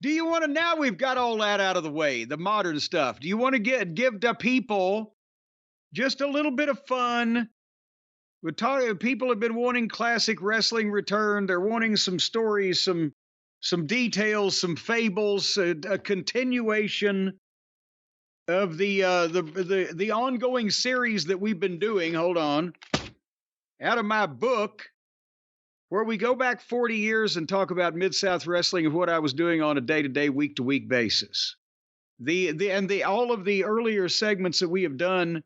Do you want to now we've got all that out of the way, the modern stuff. Do you want to give the people just a little bit of fun? People have been wanting classic wrestling return. They're wanting some stories, some details, some fables, a continuation of the ongoing series that we've been doing. Hold on, out of my book, where we go back 40 years and talk about Mid South Wrestling and what I was doing on a day to day, week to week basis. The all of the earlier segments that we have done,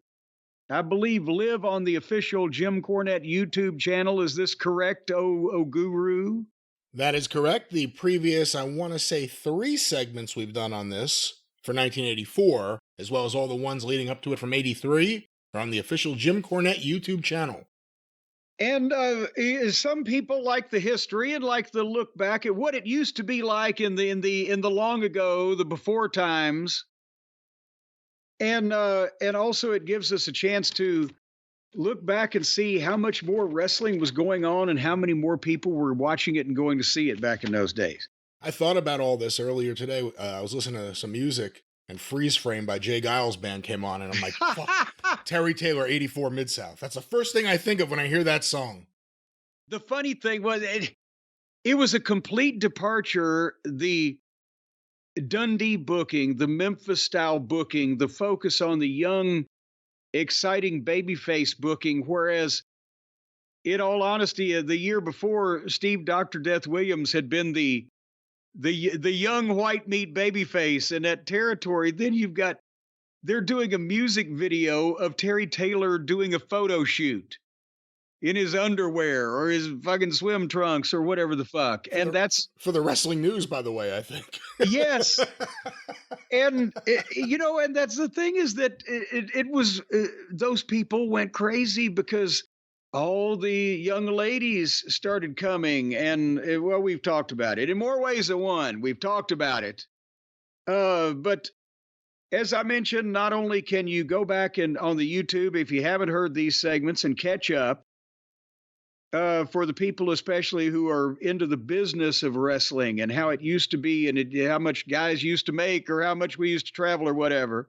I believe, live on the official Jim Cornette YouTube channel. Is this correct, oh guru? That is correct. The previous, I want to say, 3 segments we've done on this for 1984, as well as all the ones leading up to it from 83, are on the official Jim Cornette YouTube channel. And some people like the history and like the look back at what it used to be like in the long ago, the before times. And also it gives us a chance to look back and see how much more wrestling was going on and how many more people were watching it and going to see it back in those days. I thought about all this earlier today. I was listening to some music, and Freeze Frame by Jay Giles Band came on, and I'm like, fuck, Terry Taylor, 84 Mid-South. That's the first thing I think of when I hear that song. The funny thing was, it was a complete departure. The Dundee booking, the Memphis style booking, the focus on the young, exciting babyface booking, whereas in all honesty, the year before, Steve Dr. Death Williams had been the young white meat babyface in that territory. Then they're doing a music video of Terry Taylor doing a photo shoot in his underwear or his fucking swim trunks or whatever the fuck. And that's for the wrestling news, by the way, I think. Yes. And, and that's the thing, is that it was, those people went crazy because all the young ladies started coming. And, well, we've talked about it in more ways than one. We've talked about it. But as I mentioned, not only can you go back and on the YouTube, if you haven't heard these segments, and catch up, for the people especially who are into the business of wrestling and how it used to be and how much guys used to make or how much we used to travel or whatever.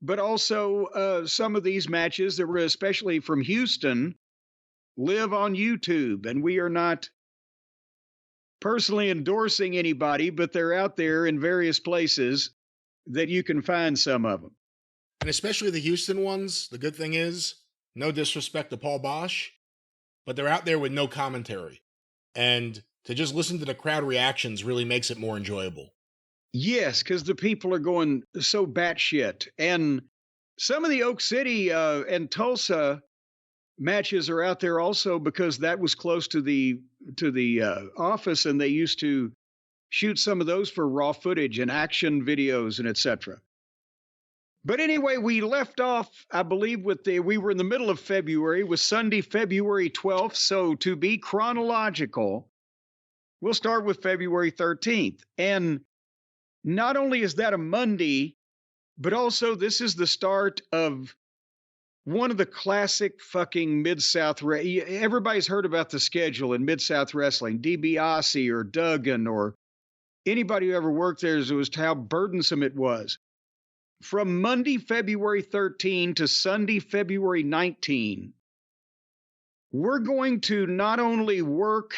But also some of these matches that were especially from Houston live on YouTube, and we are not personally endorsing anybody, but they're out there in various places that you can find some of them. And especially the Houston ones, the good thing is, no disrespect to Paul Bosch, but they're out there with no commentary. And to just listen to the crowd reactions really makes it more enjoyable. Yes, because the people are going so batshit. And some of the Oak City and Tulsa matches are out there also because that was close to the office, and they used to shoot some of those for raw footage and action videos and etc. But anyway, we left off, I believe, we were in the middle of February with Sunday, February 12th. So to be chronological, we'll start with February 13th. And not only is that a Monday, but also this is the start of one of the classic fucking Mid-South. Everybody's heard about the schedule in Mid-South Wrestling. DiBiase or Duggan or anybody who ever worked there, as was how burdensome it was. From Monday, February 13 to Sunday, February 19, we're going to not only work,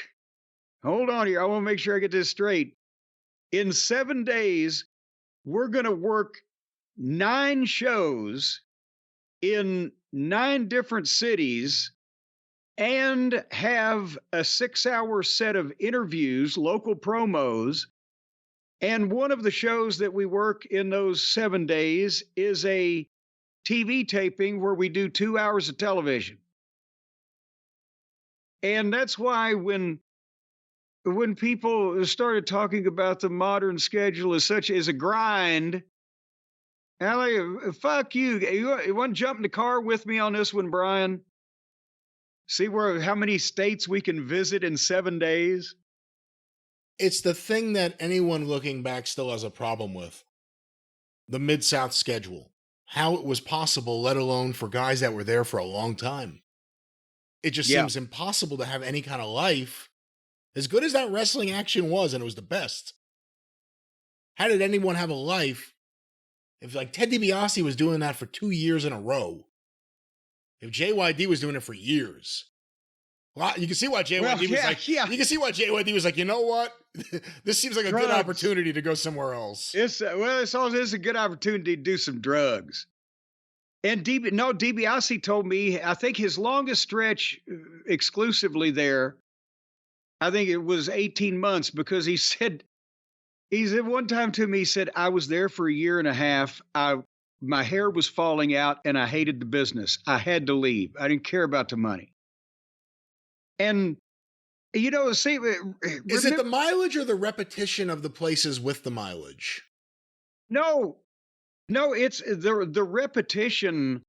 hold on here, I want to make sure I get this straight. In 7 days, we're going to work 9 shows in 9 different cities and have a 6-hour set of interviews, local promos. And one of the shows that we work in those 7 days is a TV taping where we do 2 hours of television. And that's why when people started talking about the modern schedule as such as a grind, fuck you. You want to jump in the car with me on this one, Brian? See how many states we can visit in 7 days? It's the thing that anyone looking back still has a problem with. The Mid-South schedule. How it was possible, let alone for guys that were there for a long time. It just seems impossible to have any kind of life. As good as that wrestling action was, and it was the best, How did anyone have a life if like Ted DiBiase was doing that for 2 years in a row? If JYD was doing it for years. Well, you can see why JYD was like, you can see why JYD was like, you know what? This seems like a good opportunity to go somewhere else. It's a good opportunity to do some drugs. And DiBiase told me, I think his longest stretch exclusively there, I think it was 18 months, because he said one time to me, he said, I was there for a year and a half. My hair was falling out and I hated the business. I had to leave. I didn't care about the money. And, see, is it the mileage or the repetition of the places with the mileage? No, it's the repetition,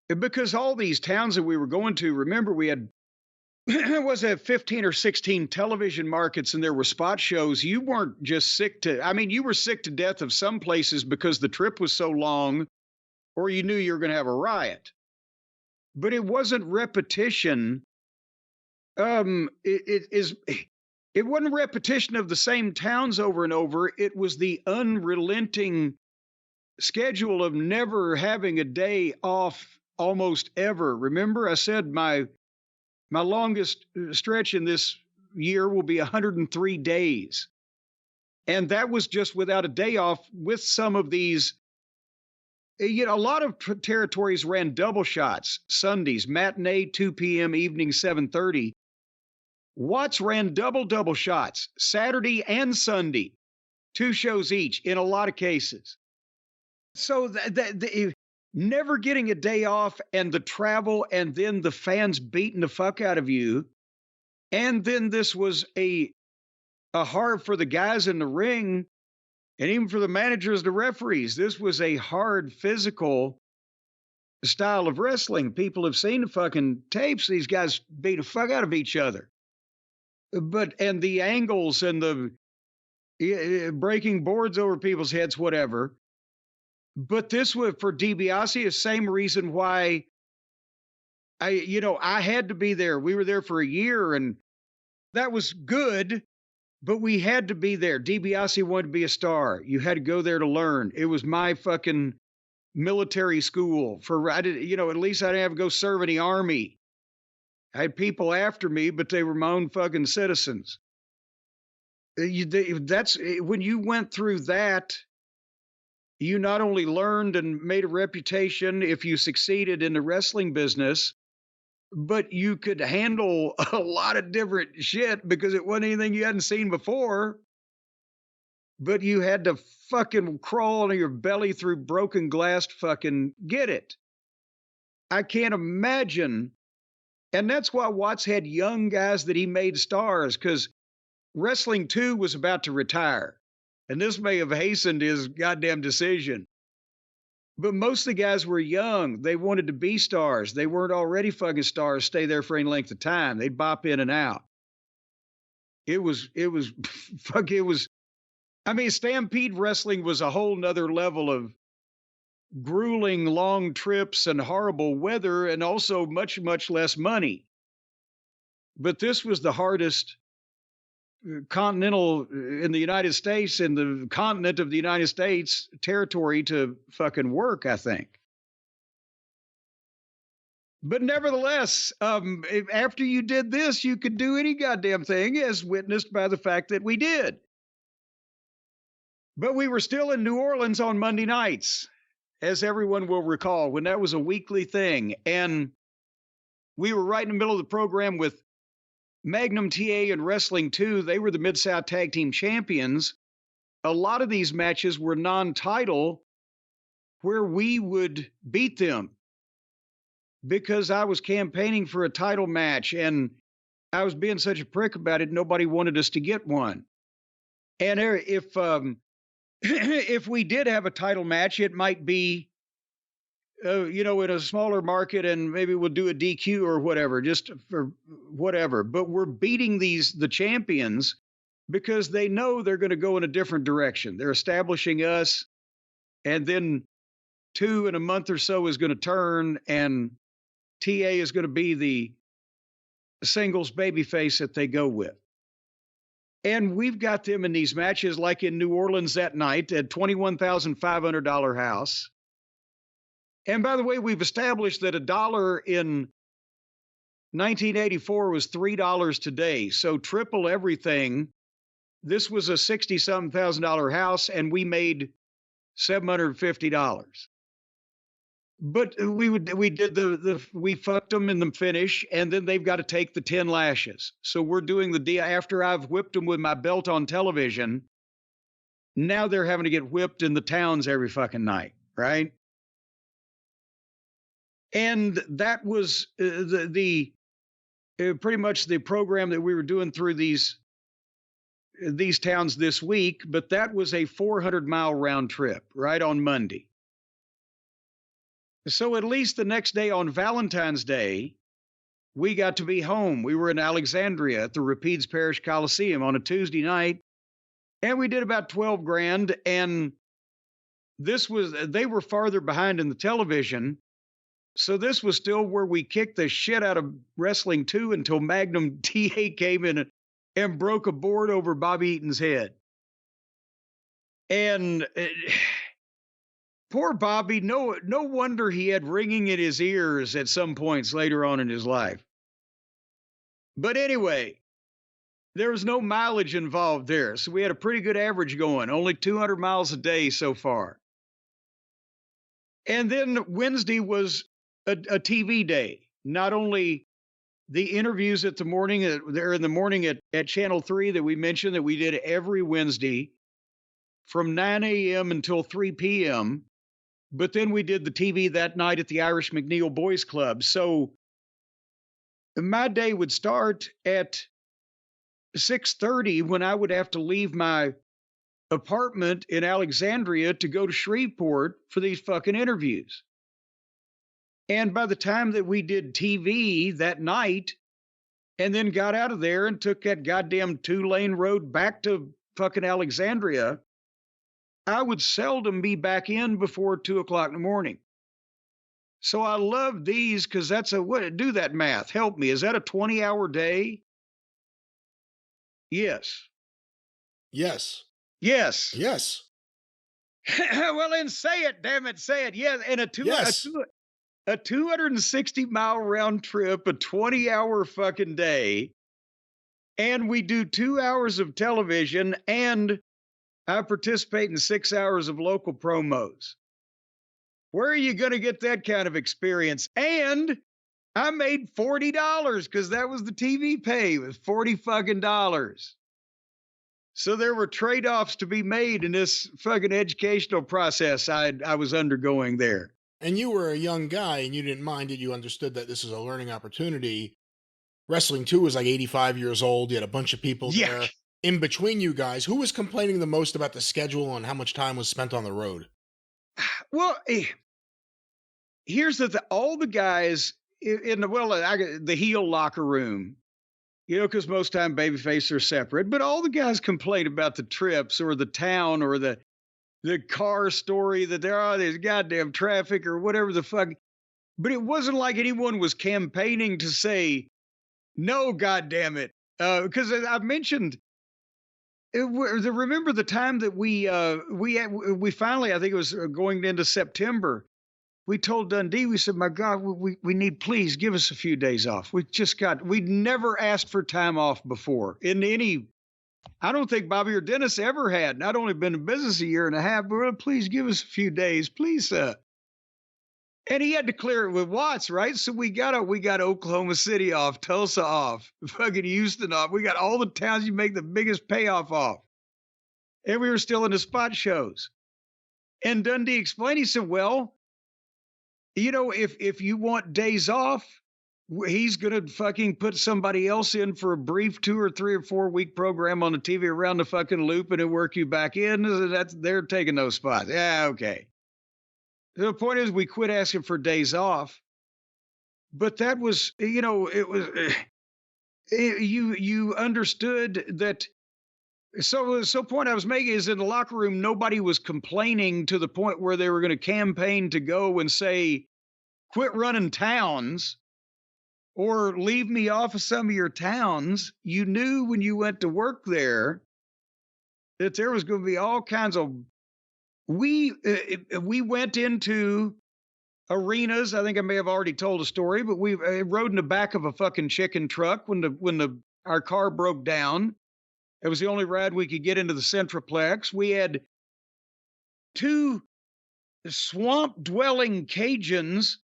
because all these towns that we were going to, remember, we had, was it 15 or 16 television markets, and there were spot shows. You weren't just you were sick to death of some places because the trip was so long, or you knew you were going to have a riot. But it wasn't repetition. It wasn't repetition of the same towns over and over. It was the unrelenting schedule of never having a day off almost ever. Remember, I said my longest stretch in this year will be 103 days. And that was just without a day off. With some of these, a lot of territories ran double shots, Sundays, matinee 2 p.m., evening 7:30. Watts ran double shots, Saturday and Sunday, 2 shows each in a lot of cases. So never getting a day off, and the travel, and then the fans beating the fuck out of you. And then this was a hard for the guys in the ring, and even for the managers, the referees. This was a hard physical style of wrestling. People have seen the fucking tapes. These guys beat the fuck out of each other. And the angles and the breaking boards over people's heads, whatever. But this was, for DiBiase, the same reason why I had to be there. We were there for a year, and that was good, but we had to be there. DiBiase wanted to be a star. You had to go there to learn. It was my fucking military school. At least I didn't have to go serve in the army. I had people after me, but they were my own fucking citizens. That's when you went through that. You not only learned and made a reputation if you succeeded in the wrestling business, but you could handle a lot of different shit because it wasn't anything you hadn't seen before. But you had to fucking crawl on your belly through broken glass to fucking get it. I can't imagine. And that's why Watts had young guys that he made stars, because Wrestling 2 was about to retire. And this may have hastened his goddamn decision. But most of the guys were young. They wanted to be stars. They weren't already fucking stars, stay there for any length of time. They'd bop in and out. Stampede wrestling was a whole nother level of grueling long trips and horrible weather, and also much, much less money. But this was the hardest continental in the United States, in the continent of the United States territory to fucking work, I think. But nevertheless, after you did this, you could do any goddamn thing, as witnessed by the fact that we did. But we were still in New Orleans on Monday nights, as everyone will recall, when that was a weekly thing. And we were right in the middle of the program with Magnum TA and Wrestling 2. They were the Mid-South Tag Team Champions. A lot of these matches were non-title, where we would beat them, because I was campaigning for a title match, and I was being such a prick about it, nobody wanted us to get one. And if we did have a title match, it might be, in a smaller market, and maybe we'll do a DQ or whatever, just for whatever. But we're beating the champions because they know they're going to go in a different direction. They're establishing us, and then 2 in a month or so is going to turn, and TA is going to be the singles babyface that they go with. And we've got them in these matches, like in New Orleans that night at $21,500 house. And by the way, we've established that $1 in 1984 was $3 today. So triple everything. This was a 60-something thousand dollar house, and we made $750. But we fucked them in the finish, and then they've got to take the 10 lashes. So we're doing the deal after I've whipped them with my belt on television. Now they're having to get whipped in the towns every fucking night, right? And that was pretty much the program that we were doing through these towns this week. But that was a 400-mile round trip, right on Monday. So at least the next day on Valentine's Day, we got to be home. We were in Alexandria at the Rapides Parish Coliseum on a Tuesday night, and we did about 12 grand. And they were farther behind in the television. So this was still where we kicked the shit out of Wrestling 2 until Magnum TA came in and broke a board over Bobby Eaton's head. And poor Bobby, no wonder he had ringing in his ears at some points later on in his life. But anyway, there was no mileage involved there. So we had a pretty good average going, only 200 miles a day so far. And then Wednesday was a TV day. Not only the interviews in the morning at Channel 3 that we mentioned that we did every Wednesday from 9 a.m. until 3 p.m., but then we did the TV that night at the Irish McNeil Boys Club. So my day would start at 6:30 when I would have to leave my apartment in Alexandria to go to Shreveport for these fucking interviews. And by the time that we did TV that night and then got out of there and took that goddamn 2-lane road back to fucking Alexandria, I would seldom be back in before 2:00 in the morning. So I love these because do that math. Help me. Is that a 20-hour day? Yes. Yes. Yes. Yes. Well, then say it, damn it, say it. Yes, and a 260-mile round trip, a 20-hour fucking day, and we do 2 hours of television, and I participate in 6 hours of local promos. Where are you going to get that kind of experience? And I made $40 because that was the TV pay. It was $40 fucking dollars. So there were trade-offs to be made in this fucking educational process I was undergoing there. And you were a young guy and you didn't mind it. You understood that this is a learning opportunity. Wrestling 2 was like 85 years old. You had a bunch of people there. In between you guys, who was complaining the most about the schedule and how much time was spent on the road? Well, here's all the guys in the heel locker room, because most time babyface are separate, but all the guys complain about the trips or the town or the car story that there's goddamn traffic or whatever the fuck. But it wasn't like anyone was campaigning to say, no, goddamn it. Because I mentioned, remember the time that we finally, I think it was going into September, we told Dundee, we said, my God, we need, please give us a few days off. We'd never asked for time off before in any, I don't think Bobby or Dennis ever had. Not only been in business a year and a half, but please give us a few days, please. And he had to clear it with Watts, right? So we got Oklahoma City off, Tulsa off, fucking Houston off. We got all the towns you make the biggest payoff off. And we were still in the spot shows. And Dundee explained, he said, well, if you want days off, he's going to fucking put somebody else in for a brief 2 or 3 or 4 week program on the TV around the fucking loop and it'll work you back in. They're taking those spots. Yeah, okay. The point is we quit asking for days off, but that was, you understood that. So point I was making is in the locker room, nobody was complaining to the point where they were going to campaign to go and say, quit running towns or leave me off of some of your towns, you knew when you went to work there that there was going to be all kinds of. We went into arenas. I think I may have already told a story, but we rode in the back of a fucking chicken truck when our car broke down. It was the only ride we could get into the Centroplex. We had two swamp dwelling Cajuns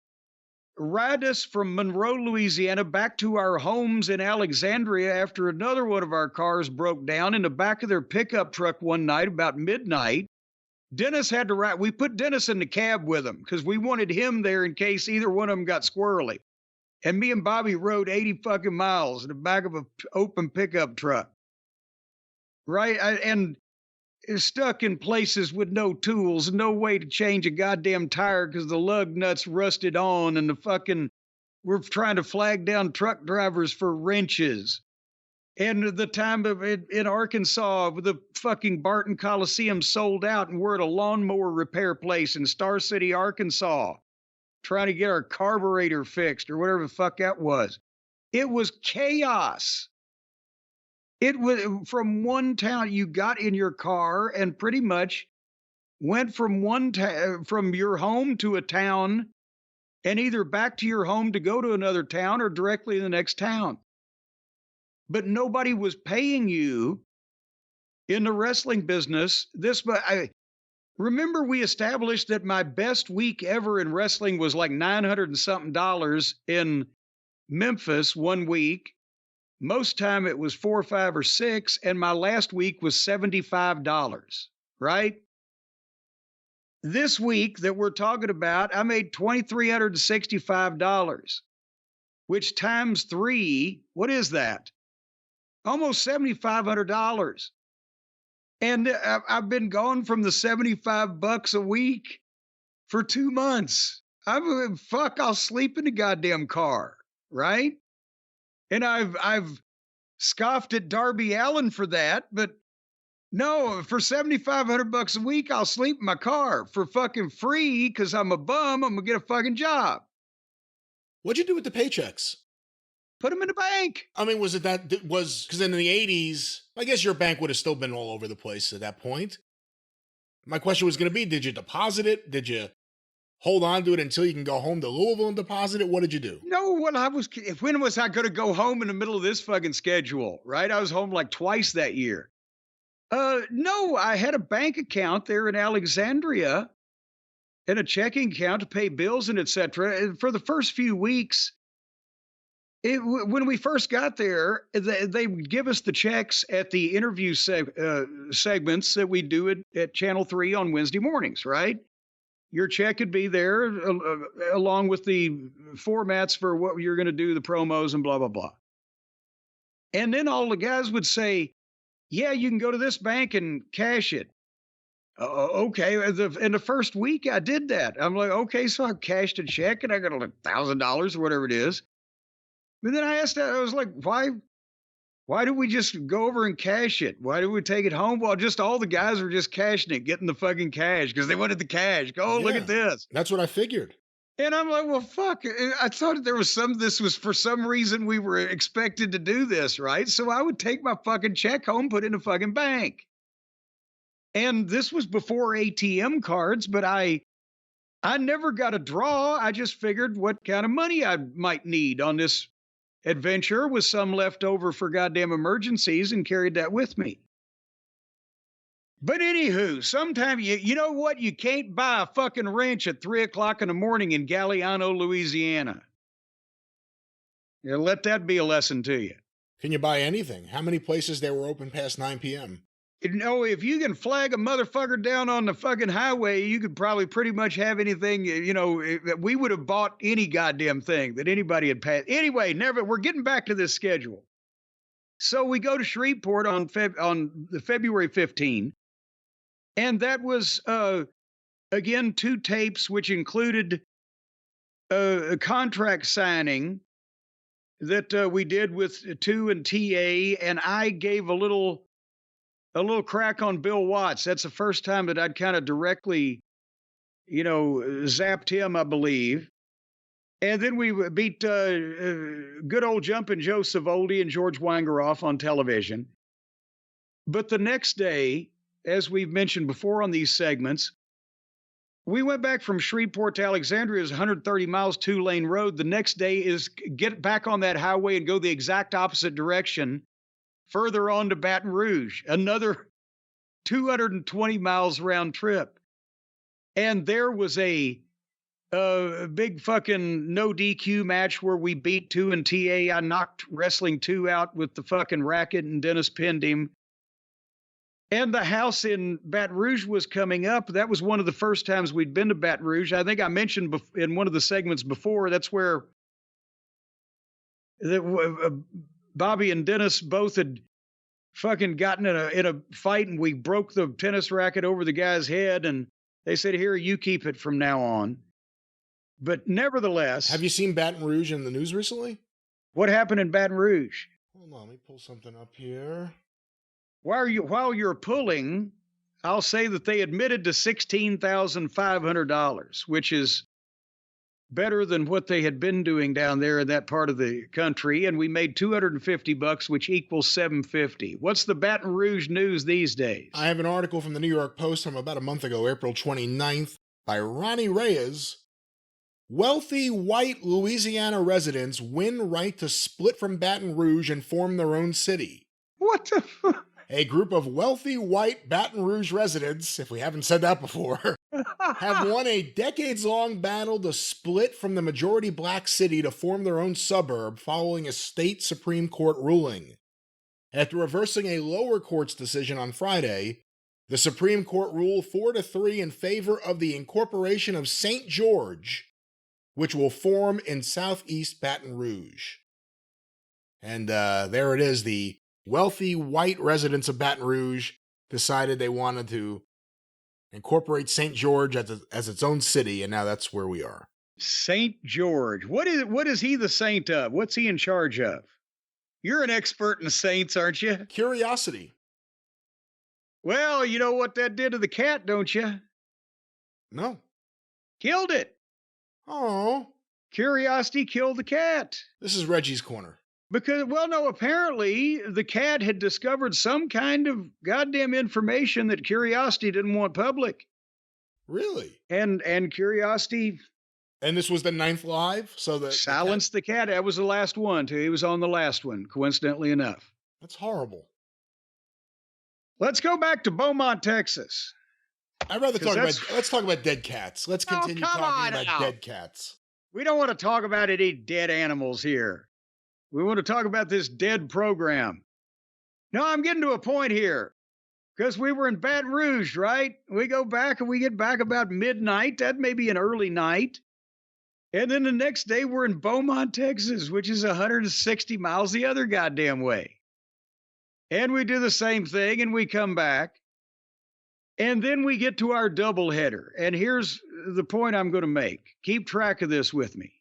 ride us from Monroe, Louisiana, back to our homes in Alexandria after another one of our cars broke down in the back of their pickup truck one night about midnight. Dennis had to ride. We put Dennis in the cab with him because we wanted him there in case either one of them got squirrely. And me and Bobby rode 80 fucking miles in the back of an open pickup truck. Right? And stuck in places with no tools, no way to change a goddamn tire because the lug nuts rusted on, and we're trying to flag down truck drivers for wrenches. And the time in Arkansas, the fucking Barton Coliseum sold out, and we're at a lawnmower repair place in Star City, Arkansas, trying to get our carburetor fixed or whatever the fuck that was. It was chaos. It was from one town. You got in your car and pretty much went from your home to a town, and either back to your home to go to another town or directly in the next town. But nobody was paying you in the wrestling business. I remember we established that my best week ever in wrestling was like $900 and something in Memphis one week. Most time it was $4 or $5 or $6, and my last week was $75, right? This week that we're talking about, I made $2,365, which times 3, what is that? Almost $7,500. And I've been gone from the $75 a week for 2 months. I'll sleep in the goddamn car, right? And I've scoffed at Darby Allin for that, but no, for $7,500 a week, I'll sleep in my car for fucking free because I'm a bum. I'm gonna get a fucking job. What'd you do with the paychecks? Put them in the bank. I mean, was because in the 80s, I guess your bank would have still been all over the place at that point. My question was going to be, did you deposit it? Did you hold on to it until you can go home to Louisville and deposit it? What did you do? No, when was I going to go home in the middle of this fucking schedule, right? I was home like twice that year. No, I had a bank account there in Alexandria and a checking account to pay bills and etc. And for the first few weeks, when we first got there, they would give us the checks at the interview segments that we do at Channel 3 on Wednesday mornings, right? Your check could be there along with the formats for what you're going to do, the promos and blah, blah, blah. And then all the guys would say, yeah, you can go to this bank and cash it. Okay. In the first week, I did that. I'm like, okay, so I cashed a check and I got like $1,000 or whatever it is. But then I was like, why do we just go over and cash it? Why do we take it home? Well, just all the guys were just cashing it, getting the fucking cash because they wanted the cash. Look at this. That's what I figured. And I'm like, well, fuck. I thought this was for some reason we were expected to do this, right? So I would take my fucking check home, put it in the fucking bank. And this was before ATM cards, but I never got a draw. I just figured what kind of money I might need on this adventure with some left over for goddamn emergencies and carried that with me. But anywho, sometime you know what? You can't buy a fucking wrench at 3 o'clock in the morning in Galliano, Louisiana. Let that be a lesson to you. Can you buy anything? How many places they were open past 9 p.m.? If you can flag a motherfucker down on the fucking highway, you could probably pretty much have anything, we would have bought any goddamn thing that anybody had passed. Anyway, we're getting back to this schedule. So we go to Shreveport on February 15, and that was, again, 2 tapes, which included a contract signing that we did with 2 and TA, and I gave a little crack on Bill Watts. That's the first time that I'd kind of directly, zapped him, I believe. And then we beat good old Jumpin' Joe Savoldi and George Wangeroff on television. But the next day, as we've mentioned before on these segments, we went back from Shreveport to Alexandria, is 130 miles, 2-lane road. The next day is get back on that highway and go the exact opposite direction, further on to Baton Rouge, another 220 miles round trip. And there was a big fucking no DQ match where we beat 2 and TA. I knocked Wrestling 2 out with the fucking racket and Dennis pinned him. And the house in Baton Rouge was coming up. That was one of the first times we'd been to Baton Rouge. I think I mentioned in one of the segments before, that's where Bobby and Dennis both had fucking gotten in a fight, and we broke the tennis racket over the guy's head, and they said, here, you keep it from now on. But nevertheless... Have you seen Baton Rouge in the news recently? What happened in Baton Rouge? Hold on, let me pull something up here. While you're pulling, I'll say that they admitted to $16,500, which is better than what they had been doing down there in that part of the country. And we made $250, which equals $750. What's the Baton Rouge news these days? I have an article from the New York Post from about a month ago, April 29th, by Ronnie Reyes. Wealthy white Louisiana residents win right to split from Baton Rouge and form their own city. What the fuck? A group of wealthy white Baton Rouge residents, if we haven't said that before, have won a decades-long battle to split from the majority black city to form their own suburb following a state Supreme Court ruling. After reversing a lower court's decision on Friday, the Supreme Court ruled 4-3 in favor of the incorporation of St. George, which will form in southeast Baton Rouge. And there it is, the wealthy white residents of Baton Rouge decided they wanted to incorporate St. George as its own city, and now that's where we are. St. George. What is he the saint of? What's he in charge of? You're an expert in saints, aren't you? Curiosity. Well, you know what that did to the cat, don't you? No. Killed it. Oh. Curiosity killed the cat. This is Reggie's Corner. Because, well, no, apparently the cat had discovered some kind of goddamn information that Curiosity didn't want public. Really? And Curiosity... And this was the 9th live? So the silenced the cat. That was the last one, too. He was on the last one, coincidentally enough. That's horrible. Let's go back to Beaumont, Texas. I'd rather let's talk about dead cats. Let's continue talking about dead cats. We don't want to talk about any dead animals here. We want to talk about this dead program. No, I'm getting to a point here. Because we were in Baton Rouge, right? We go back and we get back about midnight. That may be an early night. And then the next day we're in Beaumont, Texas, which is 160 miles the other goddamn way. And we do the same thing and we come back. And then we get to our doubleheader. And here's the point I'm going to make. Keep track of this with me.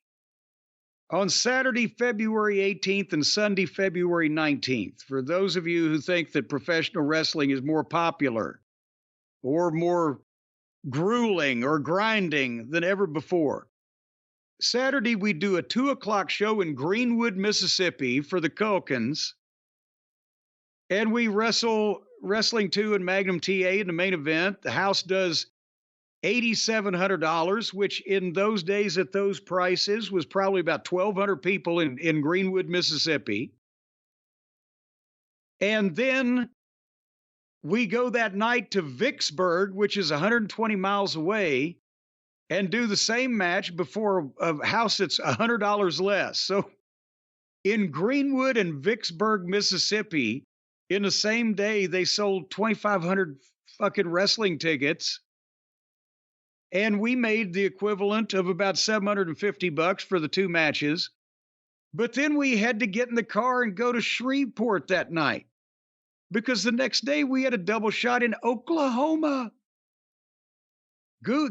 On Saturday, February 18th and Sunday, February 19th, for those of you who think that professional wrestling is more popular or more grueling or grinding than ever before, Saturday, we do a 2:00 show in Greenwood, Mississippi for the Culkins, and we Wrestling 2 and Magnum TA in the main event. The house does $8,700, which in those days at those prices was probably about 1,200 people in Greenwood, Mississippi. And then we go that night to Vicksburg, which is 120 miles away, and do the same match before a house that's $100 less. So in Greenwood and Vicksburg, Mississippi, in the same day, they sold 2,500 fucking wrestling tickets. And we made the equivalent of about $750 for the two matches. But then we had to get in the car and go to Shreveport that night, because the next day we had a double shot in Oklahoma.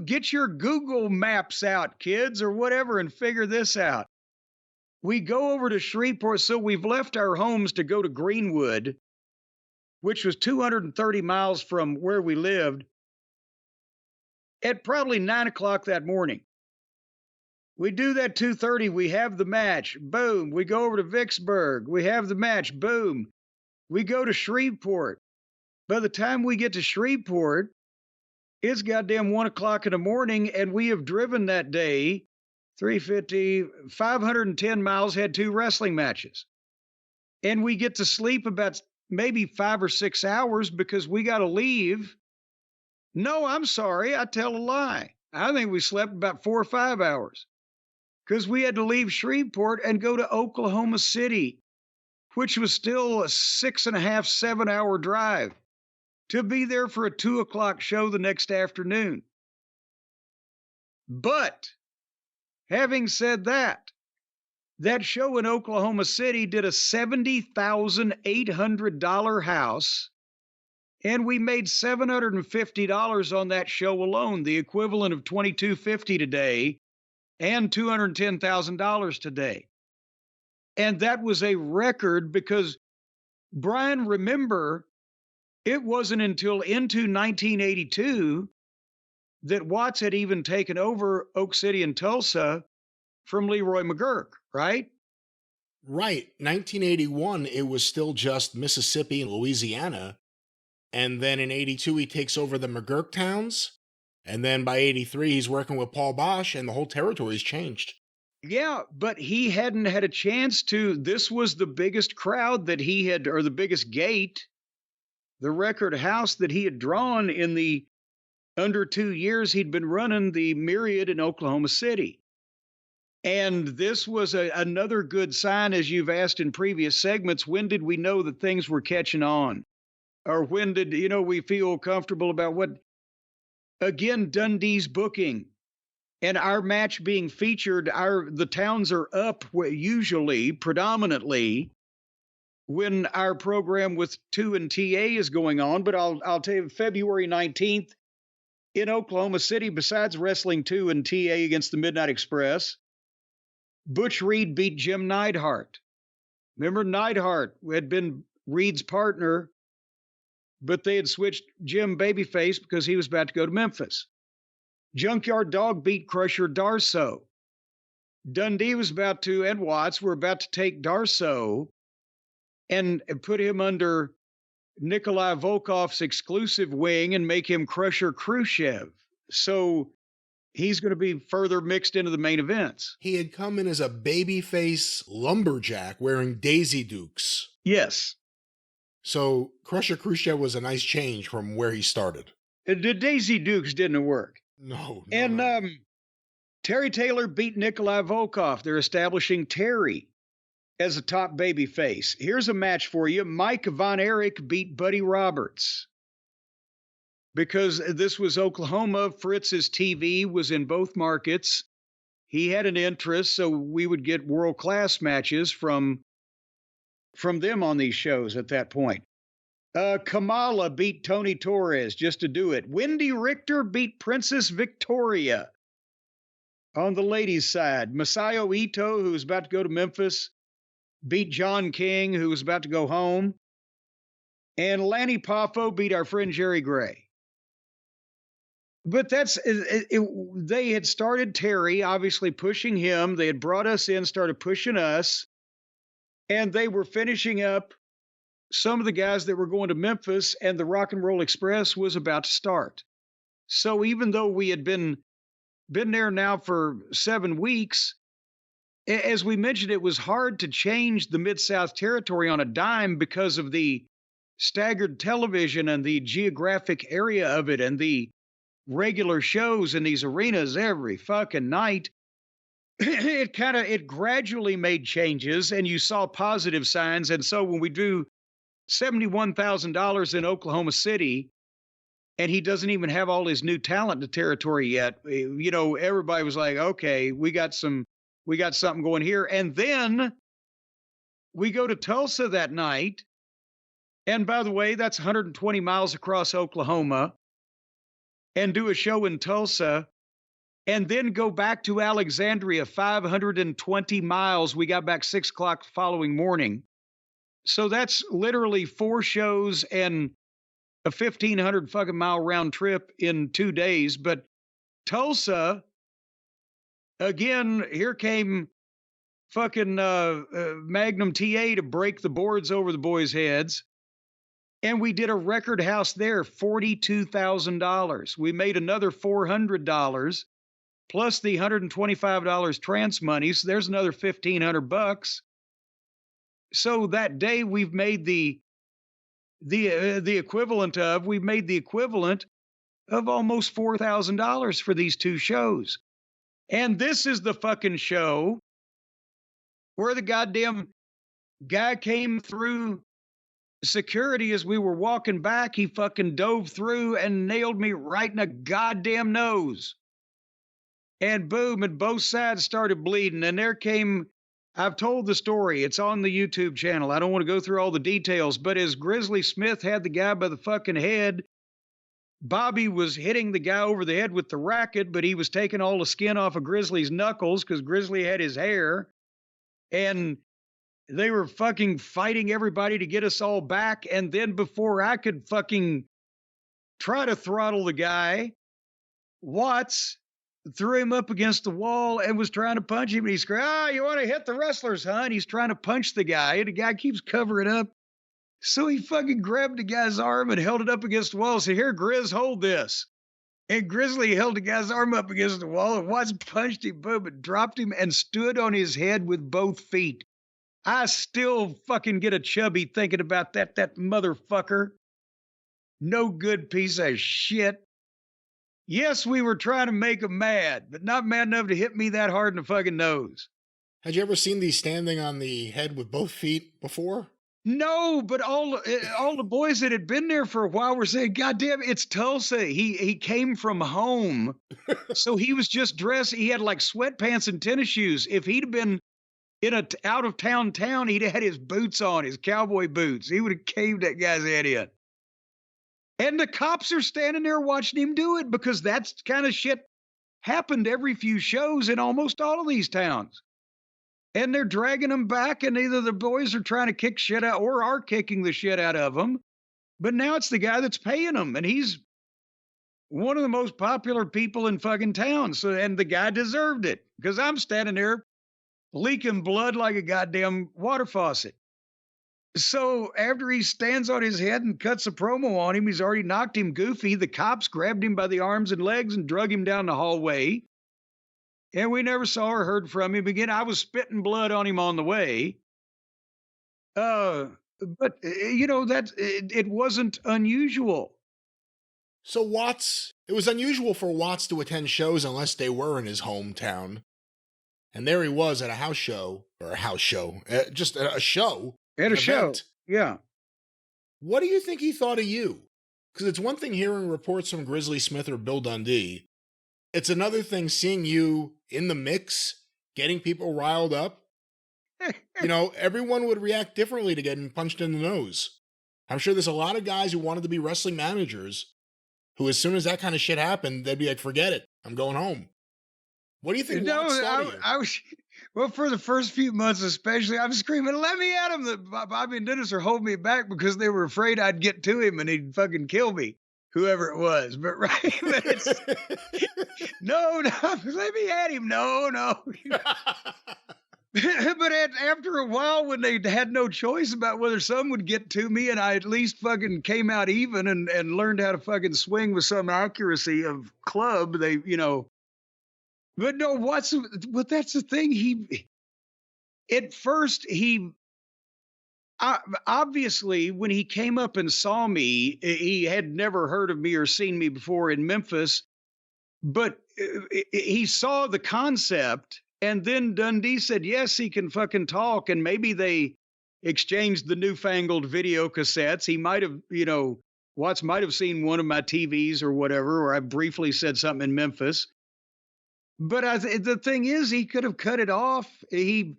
Get your Google Maps out, kids, or whatever, and figure this out. We go over to Shreveport, so we've left our homes to go to Greenwood, which was 230 miles from where we lived, at probably 9 o'clock that morning. We do that 2:30. We have the match. Boom. We go over to Vicksburg. We have the match. Boom. We go to Shreveport. By the time we get to Shreveport, it's goddamn 1 o'clock in the morning, and we have driven that day 350, 510 miles, had 2 wrestling matches. And we get to sleep about maybe 5 or 6 hours because we got to leave. No, I'm sorry. I tell a lie. I think we slept about 4 or 5 hours because we had to leave Shreveport and go to Oklahoma City, which was still a 6.5, 7 hour drive to be there for a 2 o'clock show the next afternoon. But having said that, that show in Oklahoma City did a $70,800 house, and we made $750 on that show alone, the equivalent of $2,250 today and $210,000 today. And that was a record because, Brian, remember, it wasn't until into 1982 that Watts had even taken over Oak City and Tulsa from Leroy McGurk, right? Right. 1981, it was still just Mississippi and Louisiana. And then in 82, he takes over the McGurk towns. And then by 83, he's working with Paul Bosch, and the whole territory's changed. Yeah, but he hadn't had a chance to. This was the biggest crowd that he had, or the biggest gate, the record house that he had drawn in the under 2 years he'd been running the Myriad in Oklahoma City. And this was another good sign, as you've asked in previous segments. When did we know that things were catching on? Or when did, we feel comfortable about what? Again, Dundee's booking and our match being featured. The towns are up usually, predominantly, when our program with 2 and TA is going on. But I'll tell you, February 19th in Oklahoma City, besides wrestling 2 and TA against the Midnight Express, Butch Reed beat Jim Neidhart. Remember, Neidhart had been Reed's partner, but they had switched Jim babyface because he was about to go to Memphis. Junkyard Dog beat Crusher Darso. Dundee was about to, and Watts were about to take Darso and put him under Nikolai Volkov's exclusive wing and make him Crusher Khrushchev. So he's going to be further mixed into the main events. He had come in as a babyface lumberjack wearing Daisy Dukes. Yes. So Crusher Khrushchev was a nice change from where he started. The Daisy Dukes didn't work. No. Terry Taylor beat Nikolai Volkov. They're establishing Terry as a top baby face. Here's a match for you. Mike Von Erich beat Buddy Roberts. Because this was Oklahoma, Fritz's TV was in both markets. He had an interest, so we would get world-class matches from them on these shows at that point. Kamala beat Tony Torres just to do it. Wendy Richter beat Princess Victoria. On the ladies' side, Masayo Ito, who was about to go to Memphis, beat John King, who was about to go home. And Lanny Poffo beat our friend Jerry Gray. But they had started Terry, obviously pushing him. They had brought us in, started pushing us. And they were finishing up some of the guys that were going to Memphis, and the Rock and Roll Express was about to start. So even though we had been there now for 7 weeks, as we mentioned, it was hard to change the Mid-South territory on a dime because of the staggered television and the geographic area of it and the regular shows in these arenas every fucking night. It gradually made changes, and you saw positive signs. And so when we do $71,000 in Oklahoma City, and he doesn't even have all his new talent in the territory yet, everybody was like, okay, we got something going here. And then we go to Tulsa that night. And by the way, that's 120 miles across Oklahoma, and do a show in Tulsa, and then go back to Alexandria, 520 miles. We got back 6 o'clock the following morning. So that's literally 4 shows and a 1,500 fucking mile round trip in 2 days. But Tulsa, again, here came fucking Magnum TA to break the boards over the boys' heads. And we did a record house there, $42,000. We made another $400 plus the $125 trance money. So there's another $1,500. So that day we've made the equivalent of almost $4,000 for these two shows. And this is the fucking show where the goddamn guy came through security as we were walking back. He fucking dove through and nailed me right in the goddamn nose. And boom, and both sides started bleeding. And there came, I've told the story. It's on the YouTube channel. I don't want to go through all the details, but as Grizzly Smith had the guy by the fucking head, Bobby was hitting the guy over the head with the racket, but he was taking all the skin off of Grizzly's knuckles because Grizzly had his hair. And they were fucking fighting everybody to get us all back. And then before I could fucking try to throttle the guy, Watts threw him up against the wall and was trying to punch him. And he screamed, you want to hit the wrestlers, huh? And he's trying to punch the guy. And the guy keeps covering up. So he fucking grabbed the guy's arm and held it up against the wall. So here, Grizz, hold this. And Grizzly held the guy's arm up against the wall and Watts punched him, boom, and dropped him and stood on his head with both feet. I still fucking get a chubby thinking about that motherfucker. No good piece of shit. Yes, we were trying to make him mad, but not mad enough to hit me that hard in the fucking nose. Had you ever seen these standing on the head with both feet before? No, but all the boys that had been there for a while were saying, God damn, it's Tulsa. He came from home. So he was just dressed. He had like sweatpants and tennis shoes. If he'd have been in a out of town, he'd have had his boots on, his cowboy boots. He would have caved that guy's head in. And the cops are standing there watching him do it because that's kind of shit happened every few shows in almost all of these towns. And they're dragging him back, and either the boys are trying to kick shit out or are kicking the shit out of him. But now it's the guy that's paying them, and he's one of the most popular people in fucking town. So, and the guy deserved it because I'm standing there leaking blood like a goddamn water faucet. So after he stands on his head and cuts a promo on him, he's already knocked him goofy. The cops grabbed him by the arms and legs and drug him down the hallway. And we never saw or heard from him again. I was spitting blood on him on the way. But you know, it wasn't unusual. So Watts, it was unusual for Watts to attend shows unless they were in his hometown. And there he was at a house show, just a show. At a show, yeah. What do you think he thought of you? Because it's one thing hearing reports from Grizzly Smith or Bill Dundee. It's another thing seeing you in the mix, getting people riled up. You know, everyone would react differently to getting punched in the nose. I'm sure there's a lot of guys who wanted to be wrestling managers who, as soon as that kind of shit happened, they'd be like, forget it, I'm going home. What do you think? Well, for the first few months especially, I was screaming, let me at him. Bobby and Dennis are holding me back because they were afraid I'd get to him and he'd fucking kill me, whoever it was. But right, but it's, no, let me at him. No. But after a while, when they had no choice about whether some would get to me and I at least fucking came out even and learned how to fucking swing with some accuracy of club, they, you know. But no, but that's the thing. At first, obviously, when he came up and saw me, he had never heard of me or seen me before in Memphis, but he saw the concept. And then Dundee said, yes, he can fucking talk. And maybe they exchanged the newfangled video cassettes. He might have, you know, Watts might have seen one of my TVs or whatever, or I briefly said something in Memphis. But the thing is, he could have cut it off. He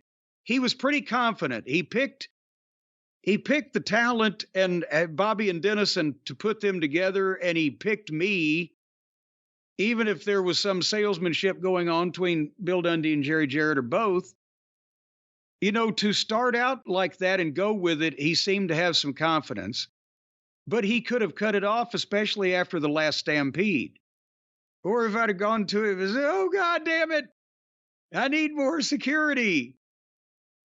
was pretty confident. He picked the talent and Bobby and Dennis and to put them together, and he picked me, even if there was some salesmanship going on between Bill Dundee and Jerry Jarrett or both. You know, to start out like that and go with it, he seemed to have some confidence. But he could have cut it off, especially after the last Stampede. Or if I'd have gone to him and said, oh, God damn it, I need more security.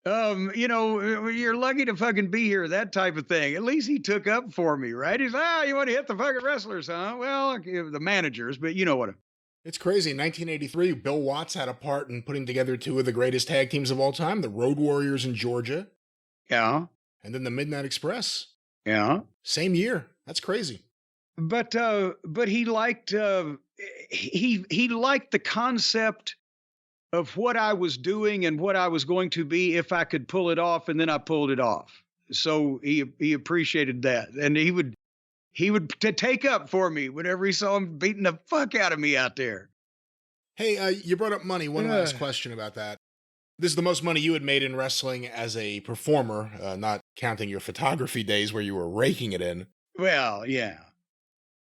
You're lucky to fucking be here, that type of thing. At least he took up for me, right? He's, you want to hit the fucking wrestlers, huh? Well, the managers, but you know what? It's crazy. In 1983, Bill Watts had a part in putting together two of the greatest tag teams of all time, the Road Warriors in Georgia, Yeah, and then the Midnight Express. yeah. Same year. That's crazy. But he liked he liked the concept of what I was doing and what I was going to be if I could pull it off, and then I pulled it off. So he appreciated that, and he would take up for me whenever he saw him beating the fuck out of me out there. Hey, you brought up money. One Yeah. last question about that. This is the most money you had made in wrestling as a performer, not counting your photography days where you were raking it in. Well, yeah.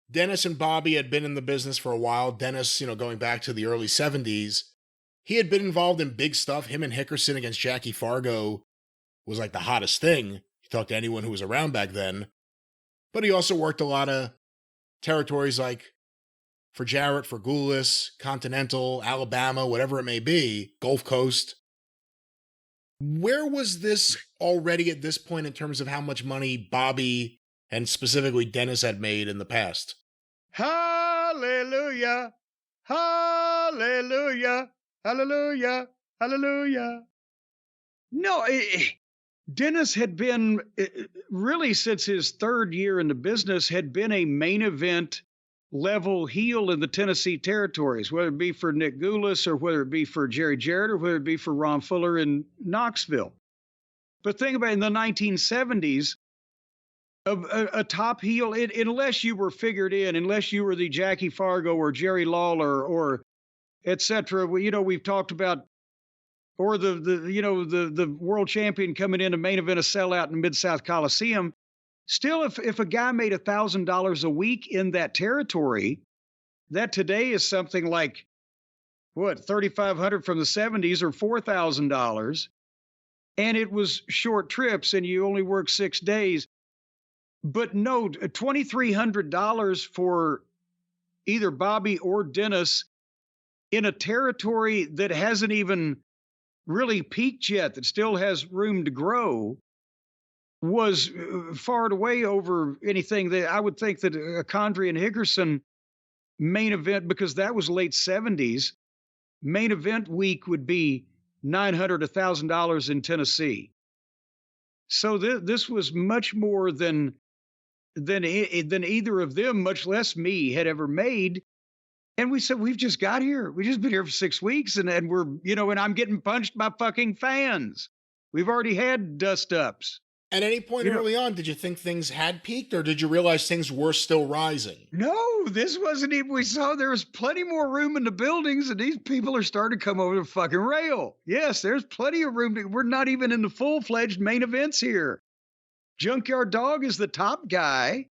Dennis and Bobby had been in the business for a while. Dennis, going back to the early 70s, he had been involved in big stuff. Him and Hickerson against Jackie Fargo was like the hottest thing. You talk to anyone who was around back then. But he also worked a lot of territories like for Jarrett, for Goulis, Continental, Alabama, whatever it may be, Gulf Coast. Where was this already at this point in terms of how much money Bobby and specifically Dennis had made in the past? Hallelujah. Hallelujah. Hallelujah. Hallelujah. No, Dennis had been really since his third year in the business had been a main event level heel in the Tennessee territories, whether it be for Nick Goulis or whether it be for Jerry Jarrett or whether it be for Ron Fuller in Knoxville. But think about it, in the 1970s, a top heel, unless you were figured in, unless you were the Jackie Fargo or Jerry Lawler or et cetera, we've talked about, or the world champion coming in to main event a sellout in Mid-South Coliseum. Still, if a guy made $1,000 a week in that territory, that today is something like, what, $3,500 from the 70s or $4,000. And it was short trips and you only work 6 days. But no, $2,300 for either Bobby or Dennis in a territory that hasn't even really peaked yet, that still has room to grow, was far and away over anything that I would think that a Condrey and Hickerson main event, because that was late 70s, main event week would be $900, $1,000 in Tennessee. So this was much more than either of them, much less me, had ever made. And we said, we've just got here. We've just been here for 6 weeks, and we're, and I'm getting punched by fucking fans. We've already had dust-ups. At any point early on, did you think things had peaked, or did you realize things were still rising? No, this wasn't even, we saw there was plenty more room in the buildings, and these people are starting to come over the fucking rail. Yes, there's plenty of room. We're not even in the full-fledged main events here. Junkyard Dog is the top guy.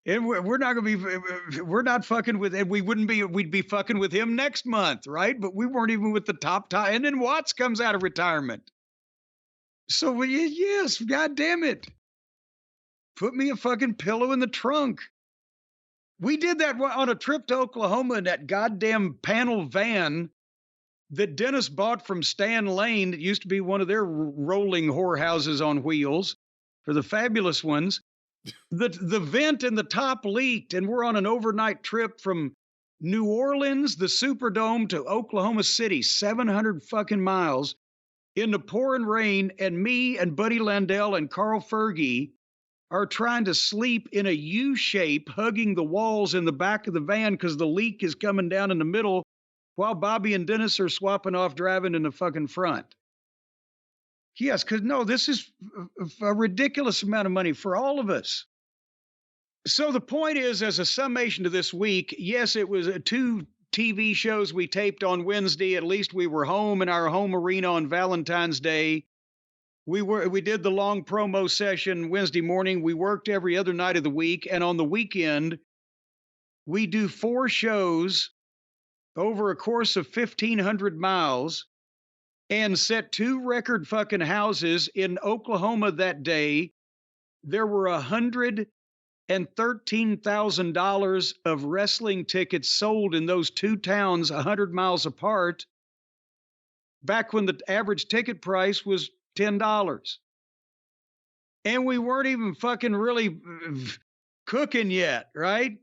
And we're not going to be, we're not fucking with, and we'd be fucking with him next month, right? But we weren't even with the top. And then Watts comes out of retirement. So, yes, God damn it. Put me a fucking pillow in the trunk. We did that on a trip to Oklahoma in that goddamn panel van that Dennis bought from Stan Lane. That used to be one of their rolling whorehouses on wheels for the fabulous ones. The vent in the top leaked, and we're on an overnight trip from New Orleans, the Superdome, to Oklahoma City, 700 fucking miles in the pouring rain, and me and Buddy Landell and Carl Fergie are trying to sleep in a U shape, hugging the walls in the back of the van because the leak is coming down in the middle, while Bobby and Dennis are swapping off driving in the fucking front. Yes, because no, this is a ridiculous amount of money for all of us. So the point is, as a summation to this week, yes, it was 2 TV shows we taped on Wednesday. At least we were home in our home arena on Valentine's Day. We did the long promo session Wednesday morning. We worked every other night of the week, and on the weekend, we do 4 shows over a course of 1,500 miles. And set 2 record fucking houses in Oklahoma that day. There were $113,000 of wrestling tickets sold in those 2 towns 100 miles apart. back when the average ticket price was $10. And we weren't even fucking really cooking yet, right?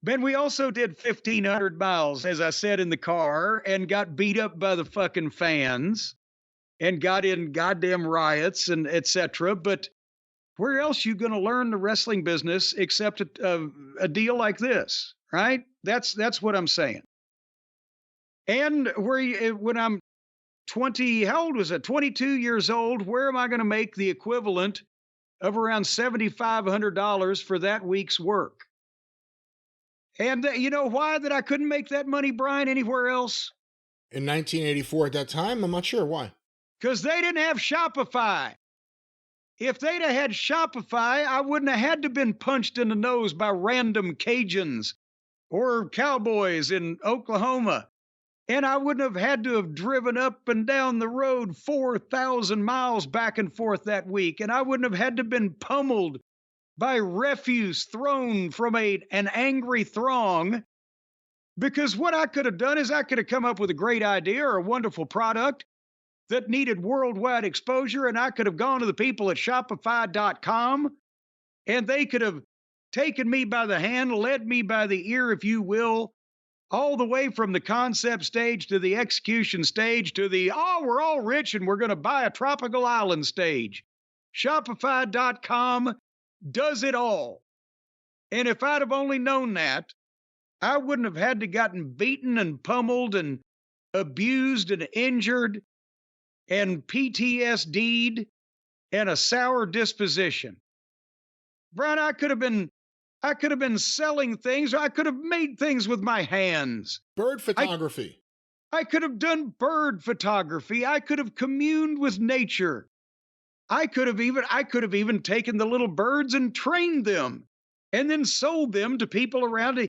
Then we also did 1,500 miles, as I said, in the car and got beat up by the fucking fans and got in goddamn riots and etc. But where else you going to learn the wrestling business except a deal like this, right? That's what I'm saying. And when I'm 20, how old was it? 22 years old, where am I going to make the equivalent of around $7,500 for that week's work? And you know why that I couldn't make that money, Brian, anywhere else? In 1984 at that time? I'm not sure why. Because they didn't have Shopify. If they'd have had Shopify, I wouldn't have had to been punched in the nose by random Cajuns or cowboys in Oklahoma. And I wouldn't have had to have driven up and down the road 4,000 miles back and forth that week. And I wouldn't have had to been pummeled by refuse thrown from an angry throng. Because what I could have done is I could have come up with a great idea or a wonderful product that needed worldwide exposure, and I could have gone to the people at Shopify.com, and they could have taken me by the hand, led me by the ear, if you will, all the way from the concept stage to the execution stage to the, oh, we're all rich and we're going to buy a tropical island stage. Shopify.com does it all. And if I'd have only known that, I wouldn't have had to gotten beaten and pummeled and abused and injured and PTSD'd and a sour disposition. Brian, I could have been selling things. I could have made things with my hands. Bird photography. I could have done bird photography. I could have communed with nature. I could have even taken the little birds and trained them and then sold them to people around it.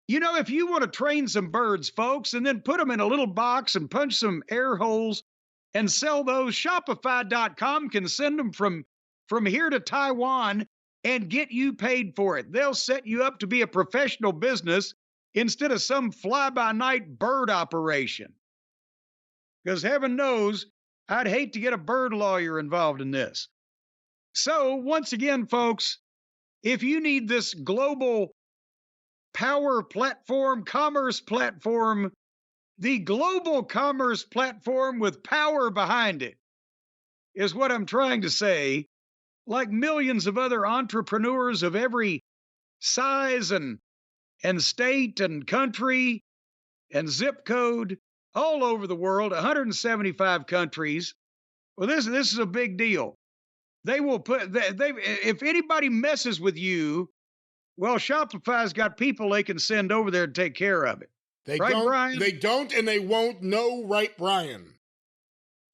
You know, if you want to train some birds, folks, and then put them in a little box and punch some air holes and sell those, Shopify.com can send them from here to Taiwan and get you paid for it. They'll set you up to be a professional business instead of some fly-by-night bird operation. Because heaven knows, I'd hate to get a bird lawyer involved in this. So, once again, folks, if you need this global power platform, commerce platform, the global commerce platform with power behind it, is what I'm trying to say. Like millions of other entrepreneurs of every size and state and country and zip code all over the world, 175 countries. Well, this is a big deal. They will if anybody messes with you, well, Shopify's got people they can send over there to take care of it. Brian? They don't and they won't. No, right, Brian?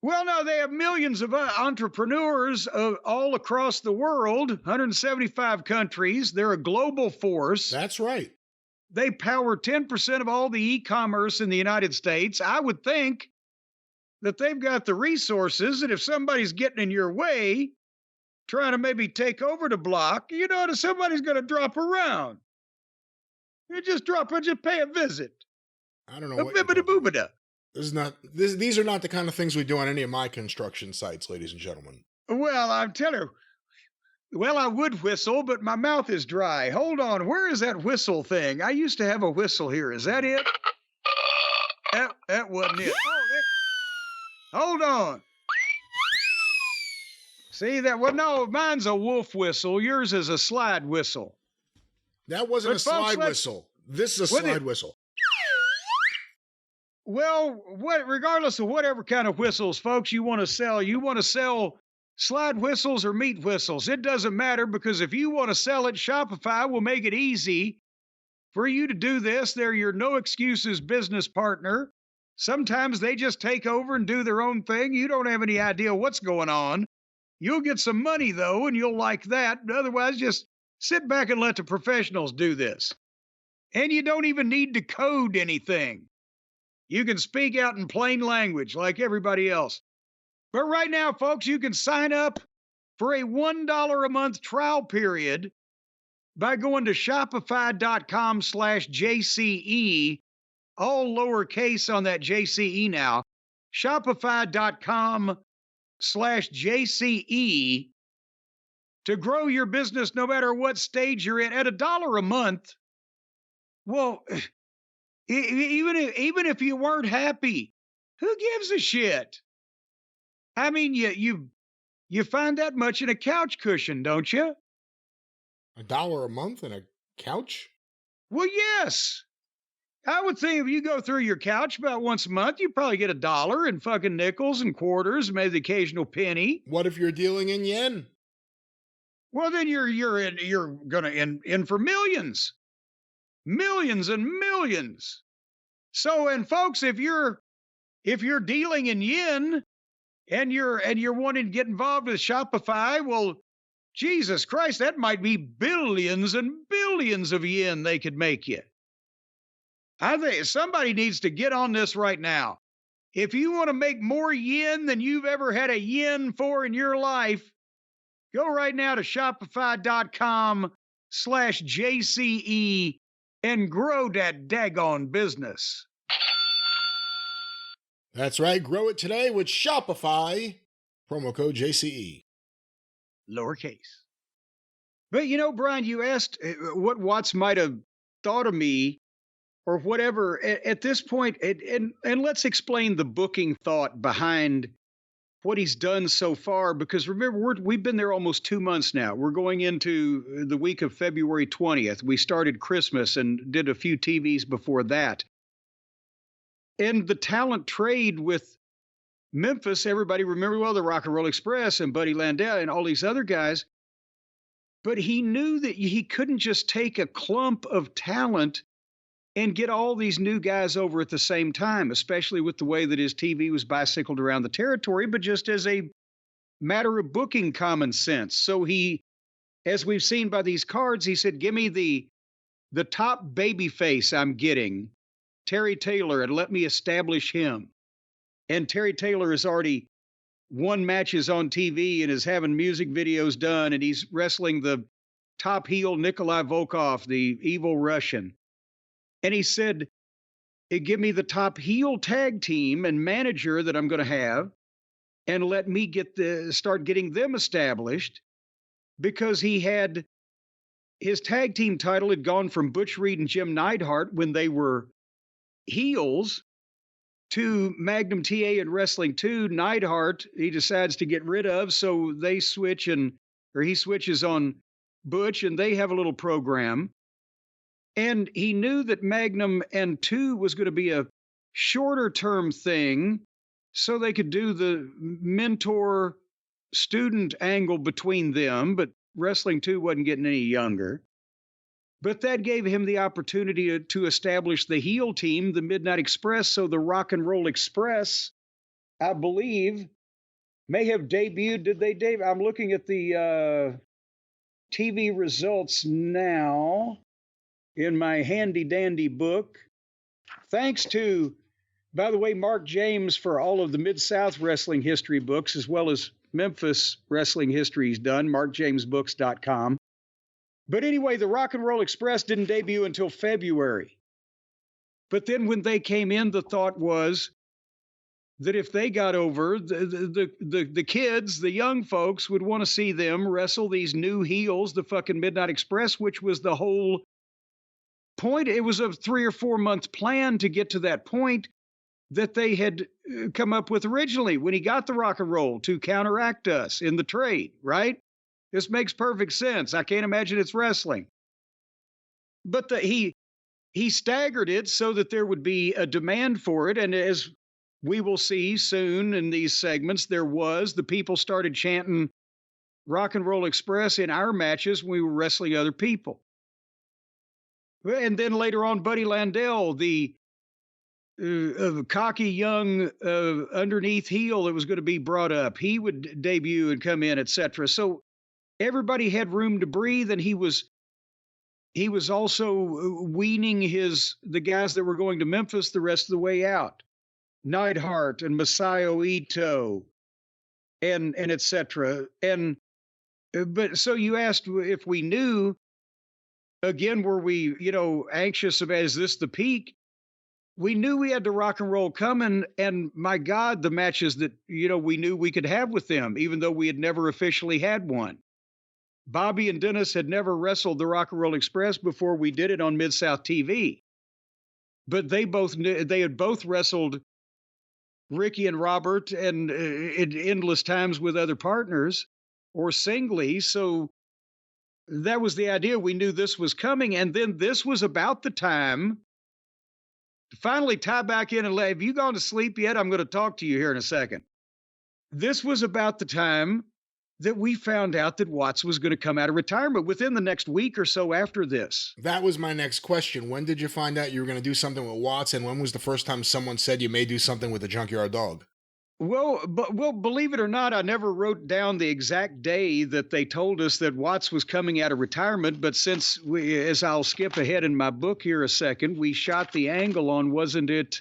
Well, no, they have millions of entrepreneurs all across the world, 175 countries. They're a global force. That's right. They power 10% of all the e-commerce in the United States. I would think that they've got the resources, and if somebody's getting in your way, trying to maybe take over the block, you know, somebody's going to drop around. You just pay a visit. I don't know what These are not the kind of things we do on any of my construction sites, ladies and gentlemen. Well, I'm telling you. Well, I would whistle, but my mouth is dry. Hold on. Where is that whistle thing? I used to have a whistle here. Is that it? That wasn't it. Hold on. See that? Well, no, mine's a wolf whistle. Yours is a slide whistle. That wasn't a slide whistle. This is a slide whistle. Well, regardless of whatever kind of whistles, folks, you want to sell slide whistles or meat whistles. It doesn't matter, because if you want to sell it, Shopify will make it easy for you to do this. They're your no excuses business partner. Sometimes they just take over and do their own thing. You don't have any idea what's going on. You'll get some money, though, and you'll like that. Otherwise, just sit back and let the professionals do this. And you don't even need to code anything. You can speak out in plain language like everybody else. But right now, folks, you can sign up for a $1 a month trial period by going to Shopify.com/JCE, all lowercase on that JCE now. Shopify.com/JCE to grow your business no matter what stage you're in at $1 a month. Well, even if you weren't happy, who gives a shit? I mean, you find that much in a couch cushion, don't you? $1 a month in a couch? Well, yes. I would think if you go through your couch about once a month, you probably get $1 in fucking nickels and quarters, maybe the occasional penny. What if you're dealing in yen? Well, then you're gonna in for millions, millions and millions. So, and folks, if you're dealing in yen and you're wanting to get involved with Shopify, well, Jesus Christ, that might be billions and billions of yen they could make you. I think somebody needs to get on this right now. If you want to make more yen than you've ever had a yen for in your life, go right now to Shopify.com/JCE and grow that daggone business. That's right. Grow it today with Shopify. Promo code JCE. Lowercase. But you know, Brian, you asked what Watts might have thought of me or whatever. At this point, and let's explain the booking thought behind what he's done so far, because remember, we've been there almost 2 months now. We're going into the week of February 20th. We started Christmas and did a few TVs before that. And the talent trade with Memphis, everybody remember well the Rock and Roll Express and Buddy Landau and all these other guys. But he knew that he couldn't just take a clump of talent and get all these new guys over at the same time, especially with the way that his TV was bicycled around the territory, but just as a matter of booking common sense. So he, as we've seen by these cards, he said, give me the top baby face I'm getting, Terry Taylor, and let me establish him. And Terry Taylor has already won matches on TV and is having music videos done, and he's wrestling the top heel Nikolai Volkov, the evil Russian. And he said, give me the top heel tag team and manager that I'm going to have, and let me start getting them established, because he had his tag team title had gone from Butch Reed and Jim Neidhart when they were heels to Magnum TA and Wrestling 2. Neidhart, he decides to get rid of, so they switch he switches on Butch, and they have a little program. And he knew that Magnum and 2 was going to be a shorter term thing, so they could do the mentor student angle between them, but Wrestling 2 wasn't getting any younger. But that gave him the opportunity to establish the heel team, the Midnight Express. So the Rock and Roll Express, I believe, may have debuted. Did they debut? I'm looking at the TV results now in my handy dandy book. Thanks to, by the way, Mark James for all of the Mid-South wrestling history books, as well as Memphis wrestling history he's done, markjamesbooks.com. But anyway, the Rock and Roll Express didn't debut until February. But then when they came in, the thought was that if they got over, the kids, the young folks, would want to see them wrestle these new heels, the fucking Midnight Express, which was the whole point. It was a 3 or 4 month plan to get to that point that they had come up with originally when he got the Rock and Roll to counteract us in the trade, right? This makes perfect sense. I can't imagine it's wrestling. But he staggered it so that there would be a demand for it. And as we will see soon in these segments, the people started chanting Rock and Roll Express in our matches when we were wrestling other people. And then later on, Buddy Landau, the cocky young underneath heel that was going to be brought up, he would debut and come in, etc. So everybody had room to breathe, and he was also weaning the guys that were going to Memphis the rest of the way out. Neidhart and Masayo Ito and etc. And but so you asked if we knew, again, were we, anxious about, is this the peak? we knew we had the rock and roll coming, and my God, the matches that we knew we could have with them, even though we had never officially had one. Bobby and Dennis had never wrestled the Rock and Roll Express before we did it on Mid South TV, but they both knew, they had both wrestled Ricky and Robert and in endless times with other partners or singly. So that was the idea. We knew this was coming, and then this was about the time to finally tie back in and let. Have you gone to sleep yet? I'm going to talk to you here in a second. This was about the time that we found out that Watts was going to come out of retirement within the next week or so after this. That was my next question. When did you find out you were going to do something with Watts, and when was the first time someone said you may do something with the Junkyard Dog? Well, believe it or not, I never wrote down the exact day that they told us that Watts was coming out of retirement. But since as I'll skip ahead in my book here a second, we shot the angle on, wasn't it,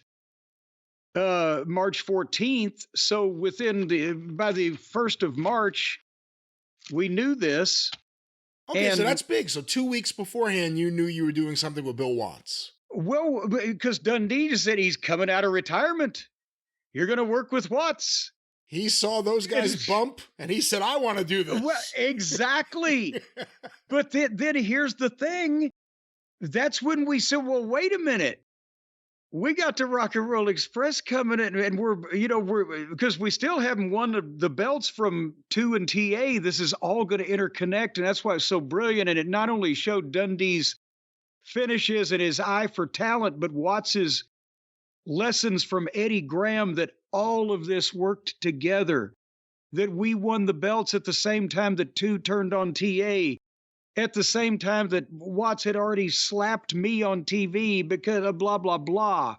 March 14th? So by the 1st of March, we knew this. Okay, so that's big. So 2 weeks beforehand, you knew you were doing something with Bill Watts. Well, because Dundee just said he's coming out of retirement. You're going to work with Watts. He saw those guys bump, and he said, I want to do this. Well, exactly. But then here's the thing. That's when we said, well, wait a minute. We got the Rock and Roll Express coming in, and we're because we still haven't won the belts from 2 and TA. This is all going to interconnect, and that's why it's so brilliant. And it not only showed Dundee's finishes and his eye for talent, but Watts's lessons from Eddie Graham, that all of this worked together, that we won the belts at the same time that 2 turned on TA, at the same time that Watts had already slapped me on TV because of blah, blah, blah.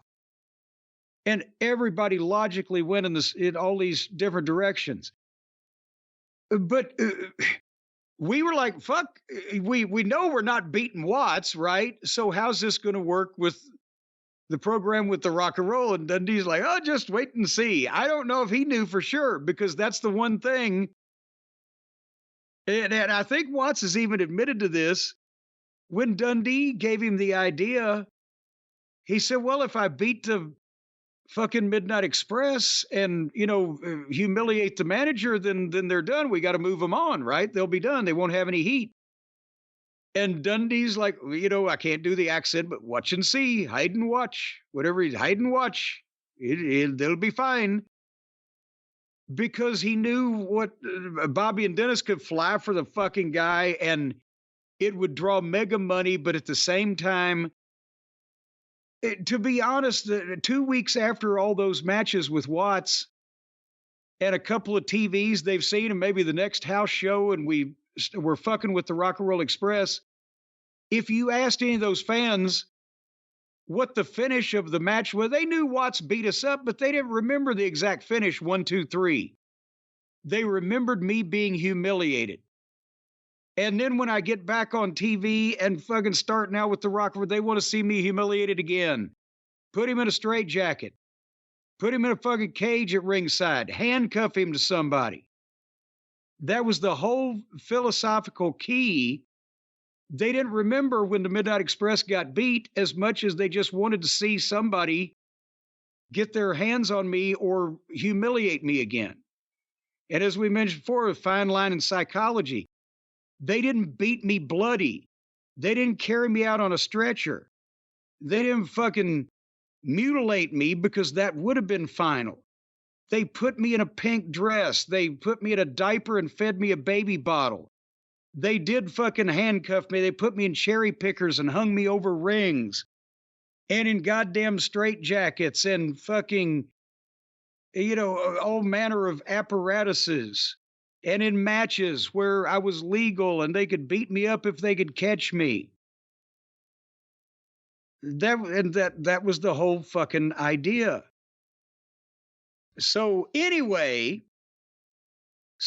And everybody logically went in all these different directions. But we were like, fuck, we know we're not beating Watts, right? So how's this going to work with the program with the rock and roll? And Dundee's like, oh, just wait and see. I don't know if he knew for sure, because that's the one thing. And I think Watts has even admitted to this. When Dundee gave him the idea, he said, well, if I beat the fucking Midnight Express and, humiliate the manager, then they're done. We got to move them on, right? They'll be done. They won't have any heat. And Dundee's like, I can't do the accent, but watch and see, hide and watch, whatever he's hide and watch. They'll be fine. Because he knew what Bobby and Dennis could fly for the fucking guy, and it would draw mega money. But at the same time, to be honest, 2 weeks after all those matches with Watts and a couple of TVs they've seen, and maybe the next house show, and we're fucking with the Rock and Roll Express. If you asked any of those fans what the finish of the match was, they knew Watts beat us up, but they didn't remember the exact finish, 1, 2, 3. They remembered me being humiliated. And then when I get back on TV and fucking starting out with the Rock, they want to see me humiliated again. Put him in a straitjacket. Put him in a fucking cage at ringside. Handcuff him to somebody. That was the whole philosophical key. They didn't remember when the Midnight Express got beat as much as they just wanted to see somebody get their hands on me or humiliate me again. And as we mentioned before, a fine line in psychology. They didn't beat me bloody. They didn't carry me out on a stretcher. They didn't fucking mutilate me, because that would have been final. They put me in a pink dress. They put me in a diaper and fed me a baby bottle. They did fucking handcuff me. They put me in cherry pickers and hung me over rings and in goddamn straitjackets and fucking, all manner of apparatuses, and in matches where I was legal and they could beat me up if they could catch me. That was the whole fucking idea. So anyway,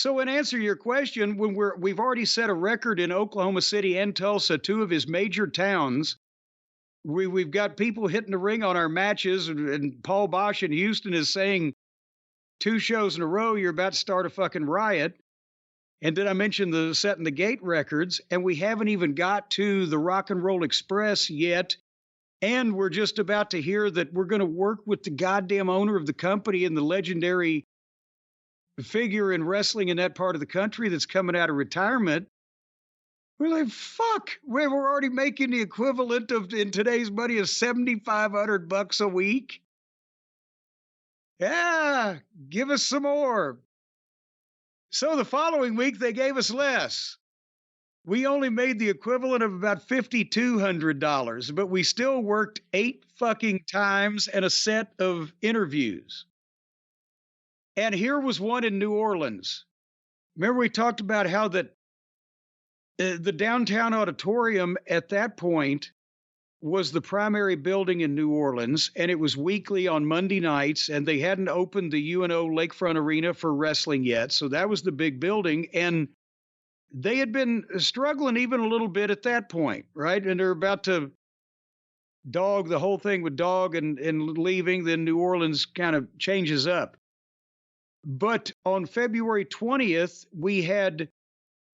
in answer to your question, when we've already set a record in Oklahoma City and Tulsa, 2 of his major towns. We've got people hitting the ring on our matches, and Paul Bosch in Houston is saying 2 shows in a row, you're about to start a fucking riot. And then I mentioned the setting the gate records, and we haven't even got to the Rock and Roll Express yet. And we're just about to hear that we're going to work with the goddamn owner of the company and the legendary figure in wrestling in that part of the country that's coming out of retirement. We're like, fuck, we're already making the equivalent of, in today's money, of $7,500 a week. Yeah, give us some more. So the following week, they gave us less. We only made the equivalent of about $5,200, but we still worked 8 fucking times and a set of interviews. And here was one in New Orleans. Remember we talked about how that the downtown auditorium at that point was the primary building in New Orleans, and it was weekly on Monday nights, and they hadn't opened the UNO Lakefront Arena for wrestling yet, so that was the big building, and they had been struggling even a little bit at that point, right? And they're about to dog the whole thing with dog and leaving, then New Orleans kind of changes up. But on February 20th, we had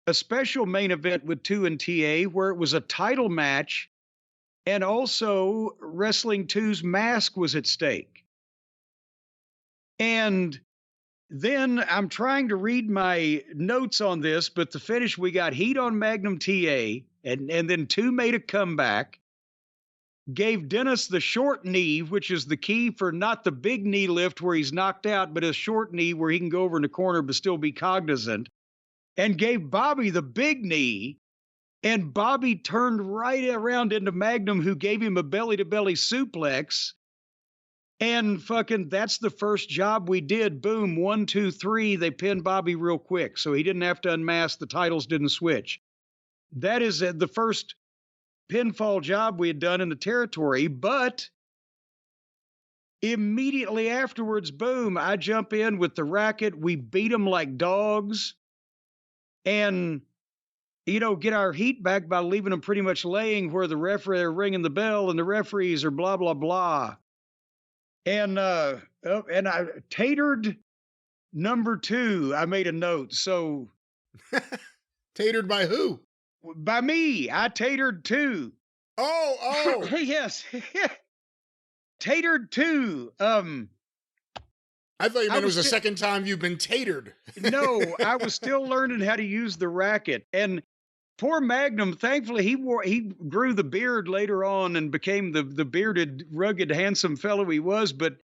a special main event with 2 and TA where it was a title match, and also Wrestling 2's mask was at stake. And then I'm trying to read my notes on this, but the finish, we got heat on Magnum TA, and then 2 made a comeback, gave Dennis the short knee, which is the key for not the big knee lift where he's knocked out, but a short knee where he can go over in the corner but still be cognizant, and gave Bobby the big knee, and Bobby turned right around into Magnum, who gave him a belly-to-belly suplex. And fucking, that's the first job we did. Boom, 1, 2, 3. They pinned Bobby real quick, so he didn't have to unmask. The titles didn't switch. That is the first pinfall job we had done in the territory. But immediately afterwards, boom, I jump in with the racket. We beat them like dogs, and get our heat back by leaving them pretty much laying where the referee are ringing the bell and the referees are blah blah blah. And I tatered number 2. I made a note. So Tatered by who? By me. I tatered 2. Oh. Yes. Tatered 2. I thought you meant it was the second time you've been tatered. No, I was still learning how to use the racket. And poor Magnum, thankfully, he grew the beard later on and became the bearded, rugged, handsome fellow he was. But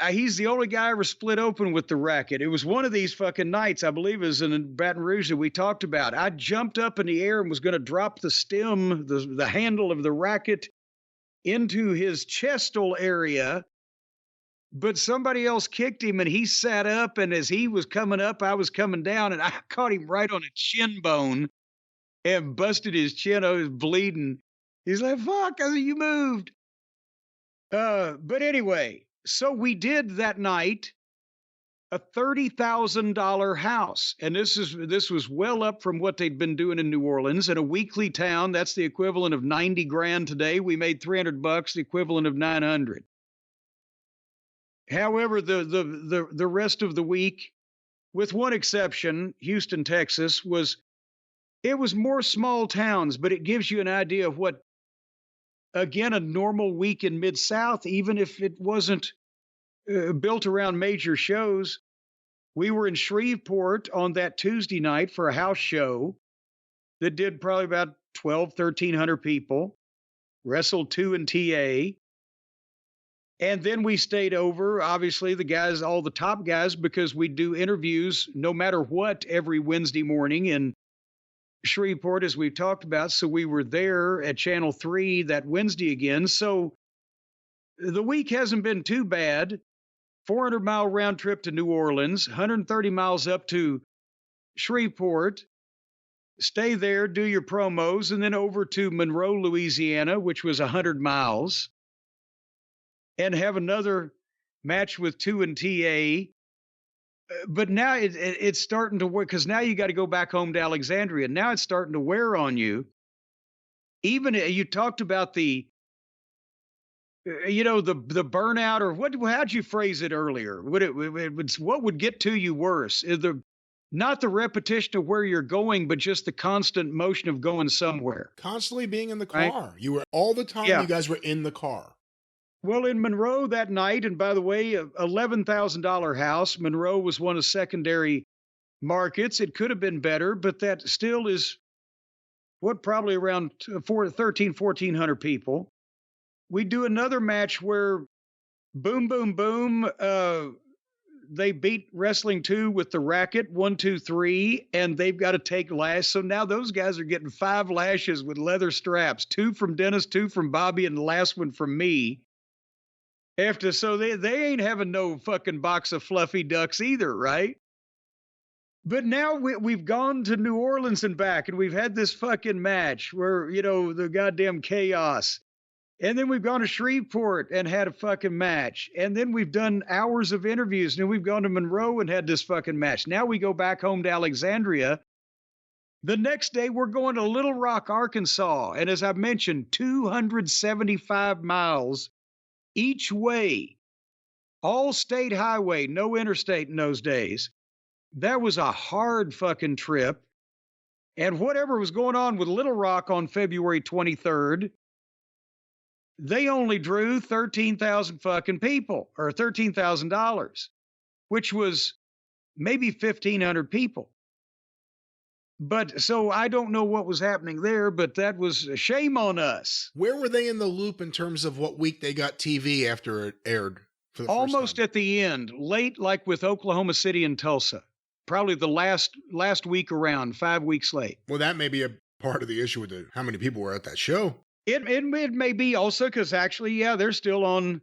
he's the only guy ever split open with the racket. It was one of these fucking nights, I believe it was in Baton Rouge, that we talked about. I jumped up in the air and was going to drop the stem, the handle of the racket into his chestal area. But somebody else kicked him, and he sat up, and as he was coming up, I was coming down, and I caught him right on a chin bone and busted his chin. I was bleeding. He's like, fuck, I said, you moved. But anyway, so we did that night a $30,000 house, and this was well up from what they'd been doing in New Orleans. In a weekly town, that's the equivalent of 90 grand today. We made $300, the equivalent of 900. However, the rest of the week, with one exception, Houston, Texas, was more small towns, but it gives you an idea of what, again, a normal week in Mid-South, even if it wasn't built around major shows. We were in Shreveport on that Tuesday night for a house show that did probably about 1,300 people, wrestled 2 and TA. And then we stayed over, obviously, the guys, all the top guys, because we do interviews no matter what every Wednesday morning in Shreveport, as we've talked about. So we were there at Channel 3 that Wednesday again. So the week hasn't been too bad. 400-mile round trip to New Orleans, 130 miles up to Shreveport. Stay there, do your promos, and then over to Monroe, Louisiana, which was 100 miles. And have another match with 2 and TA. But now it's starting to work, because now you got to go back home to Alexandria. Now it's starting to wear on you. Even you talked about the burnout, or how'd you phrase it earlier? What would get to you worse? Not the repetition of where you're going, but just the constant motion of going somewhere, Constantly being in the right? car. You were all the time Yeah. you guys were in the car. Well, in Monroe that night, and by the way, a $11,000 house. Monroe was one of secondary markets. It could have been better, but that still is what, probably around 1,400 people. We do another match where boom, boom, boom. They beat Wrestling 2 with the racket, 1, 2, 3, and they've got to take lash. So now those guys are getting 5 lashes with leather straps, 2 from Dennis, 2 from Bobby, and the last one from me. So they ain't having no fucking box of fluffy ducks either, right? But now we've gone to New Orleans and back, and we've had this fucking match where, the goddamn chaos. And then we've gone to Shreveport and had a fucking match. And then we've done hours of interviews. And then we've gone to Monroe and had this fucking match. Now we go back home to Alexandria. The next day, we're going to Little Rock, Arkansas. And as I mentioned, 275 miles each way, all state highway, no interstate in those days. That was a hard fucking trip. And whatever was going on with Little Rock on February 23rd, they only drew 13,000 fucking people, or $13,000, which was maybe 1,500 people. But so I don't know what was happening there, but that was a shame on us. Where were they in the loop in terms of what week they got TV after it aired for the Almost first time? at the end, late, like with Oklahoma City and Tulsa. Probably the last week around, 5 weeks late. Well, that may be a part of the issue with how many people were at that show. It may be also because actually, yeah, they're still on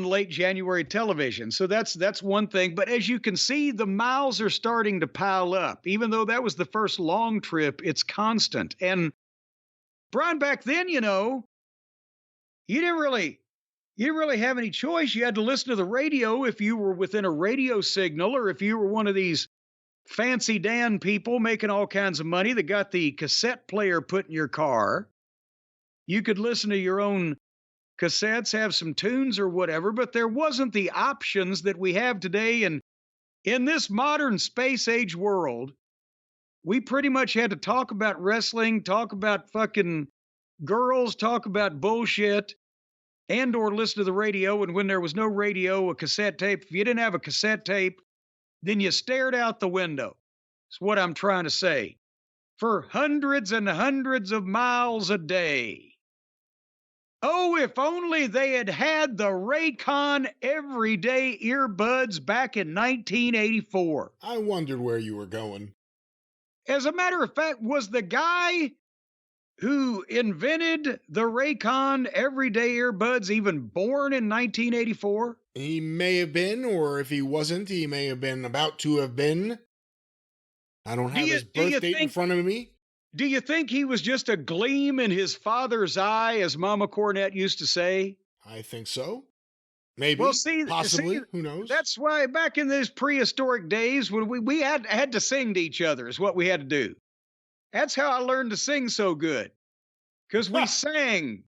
late January television. So that's one thing. But as you can see, the miles are starting to pile up. Even though that was the first long trip, it's constant. And Brian, back then, you didn't really have any choice. You had to listen to the radio if you were within a radio signal, or if you were one of these fancy Dan people making all kinds of money that got the cassette player put in your car. You could listen to your own cassettes, have some tunes or whatever, but there wasn't the options that we have today. And in this modern space age world, we pretty much had to talk about wrestling, talk about fucking girls, talk about bullshit, and or listen to the radio. And when there was no radio, a cassette tape. If you didn't have a cassette tape, then you stared out the window. That's what I'm trying to say. For hundreds and hundreds of miles a day. Oh, if only they had had the Raycon everyday earbuds back in 1984. I wondered where you were going. As a matter of fact, was the guy who invented the Raycon everyday earbuds even born in 1984? He may have been, or if he wasn't, he may have been about to have been. I don't have his birth date in front of me. Do you think he was just a gleam in his father's eye, as Mama Cornette used to say? I think so. Maybe. Well, possibly. Who knows? That's why back in those prehistoric days, when we had to sing to each other, is what we had to do. That's how I learned to sing so good. Because we sang.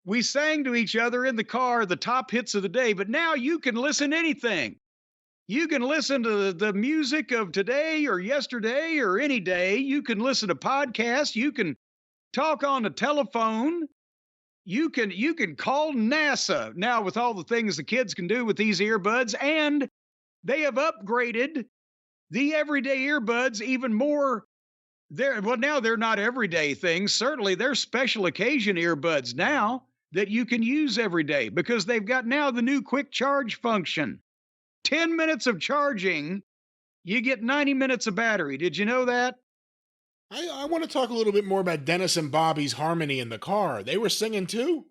We sang to each other in the car, the top hits of the day. But now you can listen to anything. You can listen to the music of today or yesterday or any day. You can listen to podcasts. You can talk on the telephone. You can call NASA now with all the things the kids can do with these earbuds. And they have upgraded the everyday earbuds even more. Now they're not everyday things. Certainly they're special occasion earbuds now that you can use every day because they've got now the new quick charge function. 10 minutes of charging, you get 90 minutes of battery. Did you know that? I want to talk a little bit more about Dennis and Bobby's harmony in the car. They were singing too?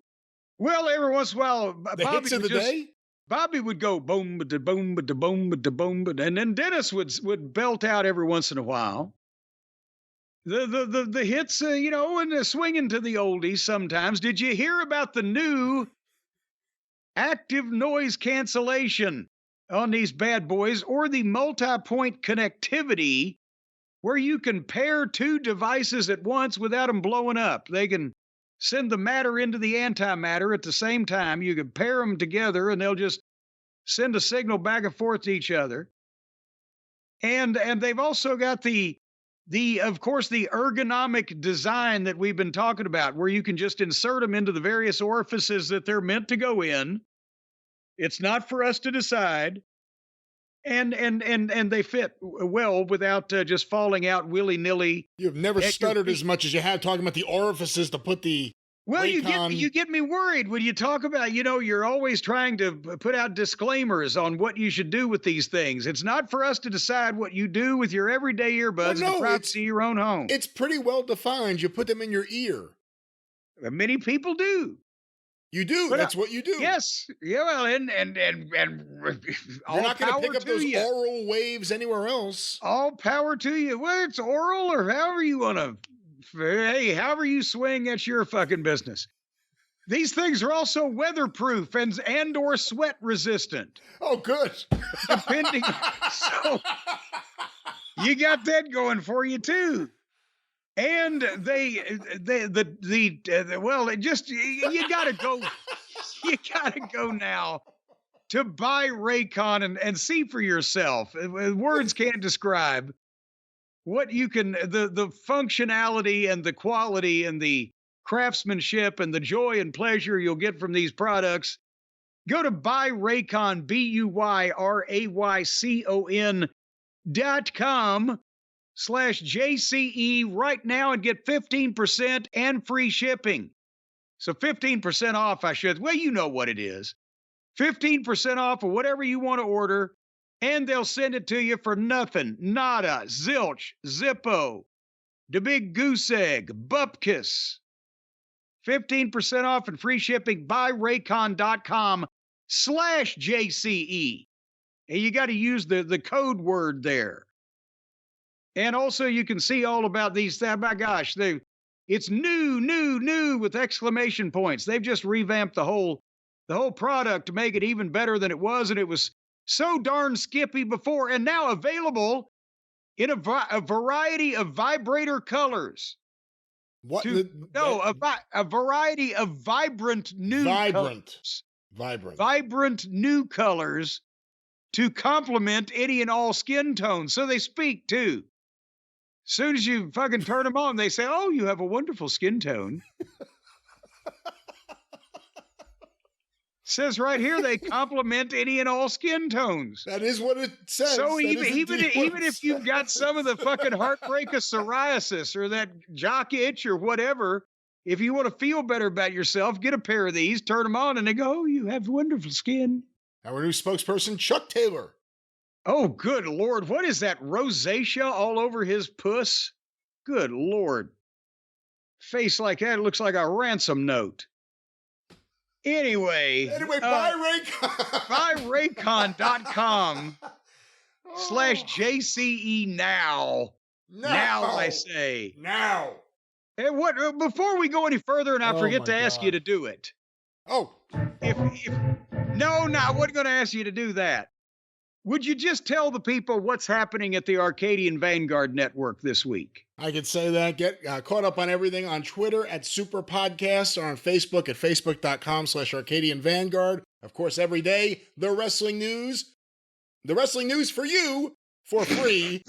Well, every once in a while, the hits of the day? Bobby would go boom, ba da boom, ba da boom, ba da boom, and then Dennis would belt out every once in a while. The hits, and swinging to the oldies sometimes. Did you hear about the new active noise cancellation on these bad boys, or the multi-point connectivity where you can pair two devices at once without them blowing up? They can send the matter into the antimatter at the same time. You can pair them together and they'll just send a signal back and forth to each other. And they've also got the of course the ergonomic design that we've been talking about, where you can just insert them into the various orifices that they're meant to go in. It's not for us to decide. And they fit well without just falling out willy-nilly You've never at your stuttered feet. as much as you have talking about the orifices to put the Well, Raycon. you get me worried when you talk about, you're always trying to put out disclaimers on what you should do with these things. It's not for us to decide what you do with your everyday earbuds in the privacy of your own home. It's pretty well defined. You put them in your ear. Many people do. You do. But, That's what you do. Yes. Yeah, well, and all You're not going to power pick up to those you. oral waves anywhere else. All power to you. Well, it's oral or however you want to. Hey, however you swing, that's your fucking business. These things are also weatherproof and or sweat resistant. Oh, good. Depending. So you got that going for you too. And well, it just, you gotta go now to buy Raycon and see for yourself. Words can't describe what you can, the functionality and the quality and the craftsmanship and the joy and pleasure you'll get from these products. Go to buyraycon, BUYRAYCON.com/JCE right now and get 15% and free shipping. So 15% off, well, you know what it is. 15% off of whatever you want to order, and they'll send it to you for nothing, nada, zilch, zippo, the big goose egg, bupkis. 15% off and free shipping by raycon.com/JCE. And you got to use the code word there. And also you can see all about these. My gosh, it's new with exclamation points. They've just revamped the whole product to make it even better than it was. And it was so darn skippy before, and now available in a variety of vibrator colors. What? A variety of vibrant new colors. Vibrant new colors to complement any and all skin tones. So they speak too. Soon as you fucking turn them on, they say, "Oh, you have a wonderful skin tone." Says right here they complement any and all skin tones. That is what it says. So even if you've got some of the fucking heartbreak of psoriasis or that jock itch or whatever, if you want to feel better about yourself, get a pair of these, turn them on, and they go, "Oh, you have wonderful skin." Our new spokesperson, Chuck Taylor. Oh, good Lord. What is that? Rosacea all over his puss? Good Lord. Face like that looks like a ransom note. Anyway, buy Raycon. Buyraycon.com/JCE now. Now, I say. Now. And before we go any further, and I forget to ask you to do it. Oh. No, I wasn't going to ask you to do that. Would you just tell the people what's happening at the Arcadian Vanguard Network this week? I could say that. Get caught up on everything on Twitter at Superpodcast or on Facebook at facebook.com/Arcadian Vanguard. Of course, every day, the wrestling news for you for free.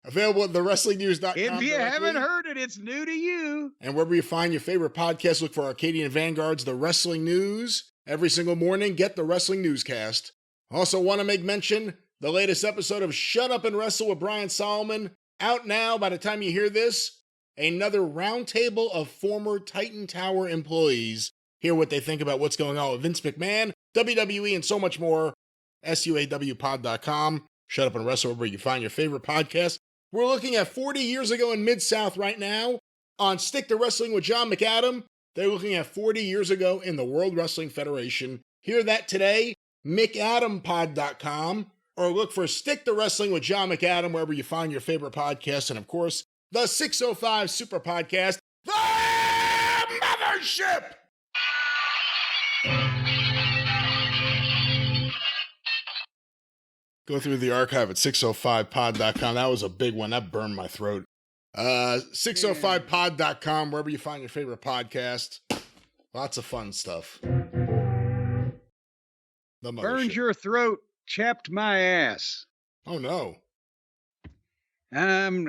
Available at thewrestlingnews.com. If you haven't heard it, it's new to you. And wherever you find your favorite podcast, look for Arcadian Vanguard's The Wrestling News. Every single morning, get the Wrestling Newscast. Also want to make mention, the latest episode of Shut Up and Wrestle with Brian Solomon, out now by the time you hear this. Another roundtable of former Titan Tower employees. Hear what they think about what's going on with Vince McMahon, WWE, and so much more. SUAWpod.com. Shut Up and Wrestle where you find your favorite podcast. We're looking at 40 years ago in Mid-South right now. On Stick to Wrestling with John McAdam, they're looking at 40 years ago in the World Wrestling Federation. Hear that today. McAdamPod.com, or look for Stick to Wrestling with John McAdam wherever you find your favorite podcast, and of course, the 605 Super Podcast, the Mothership! Go through the archive at 605pod.com. That was a big one. That burned my throat. 605pod.com, wherever you find your favorite podcast. Lots of fun stuff. Burned your throat, chapped my ass. Oh, no. When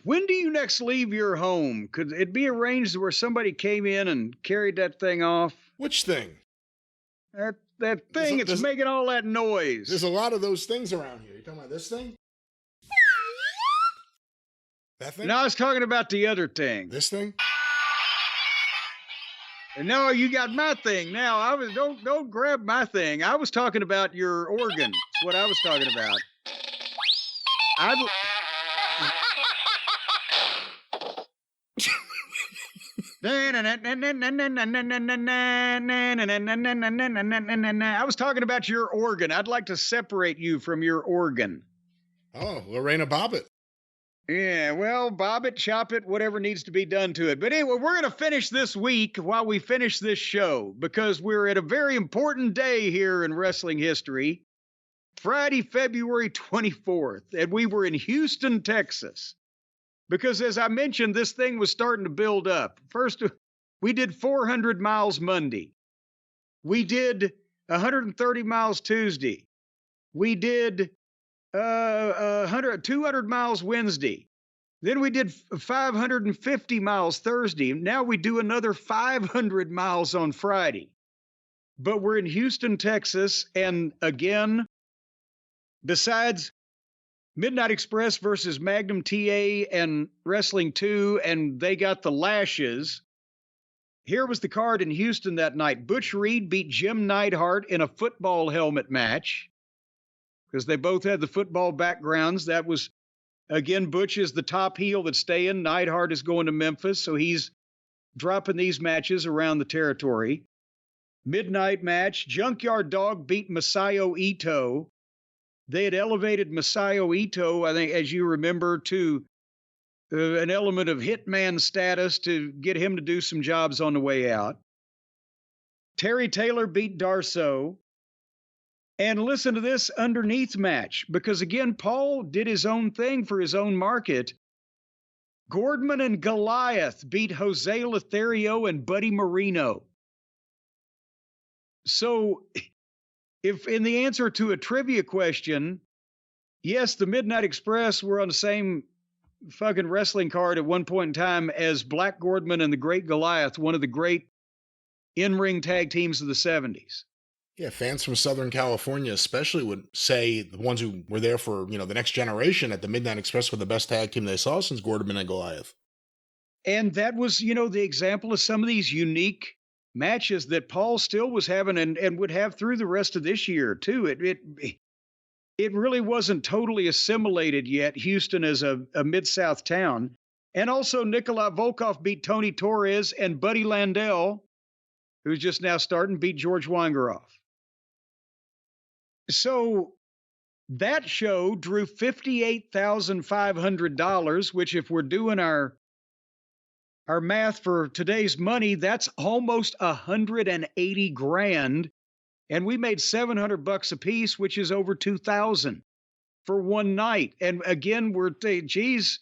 do you next leave your home? Could it be arranged where somebody came in and carried that thing off? Which thing? That thing, it's making all that noise. There's a lot of those things around here. You talking about this thing? That thing? No, I was talking about the other thing. This thing? No, you got my thing. Now don't grab my thing. I was talking about your organ. That's what I was talking about. I was talking about your organ. I'd like to separate you from your organ. Oh, Lorena Bobbitt. Yeah, well, bob it, chop it, whatever needs to be done to it. But anyway, we're going to finish this week while we finish this show because we're at a very important day here in wrestling history. Friday, February 24th, and we were in Houston, Texas. Because as I mentioned, this thing was starting to build up. First, we did 400 miles Monday. We did 130 miles Tuesday. We did 200 miles Wednesday. Then we did 550 miles Thursday. Now we do another 500 miles on Friday. But we're in Houston, Texas. And again, besides Midnight Express versus Magnum TA and Wrestling 2, and they got the lashes. Here was the card in Houston that night. Butch Reed beat Jim Neidhart in a football helmet match, because they both had the football backgrounds. That was, again, Butch is the top heel that's staying. Neidhart is going to Memphis, so he's dropping these matches around the territory. Midnight match, Junkyard Dog beat Masayo Ito. They had elevated Masayo Ito, I think, as you remember, to an element of hitman status to get him to do some jobs on the way out. Terry Taylor beat Darso. And listen to this underneath match, because again, Paul did his own thing for his own market. Gordman and Goliath beat Jose Lothario and Buddy Marino. So, if in the answer to a trivia question, yes, the Midnight Express were on the same fucking wrestling card at one point in time as Black Gordman and the Great Goliath, one of the great in-ring tag teams of the 70s. Yeah, fans from Southern California especially would say, the ones who were there for, the next generation, at the Midnight Express were the best tag team they saw since Gordman and Goliath. And that was, the example of some of these unique matches that Paul still was having and would have through the rest of this year, too. It really wasn't totally assimilated yet, Houston as a Mid-South town. And also Nikolai Volkov beat Tony Torres, and Buddy Landell, who's just now starting, beat George Weingeroff. So that show drew $58,500, which, if we're doing our math for today's money, that's almost $180,000. And we made $700 a piece, which is over $2,000 for one night. And again, we're geez,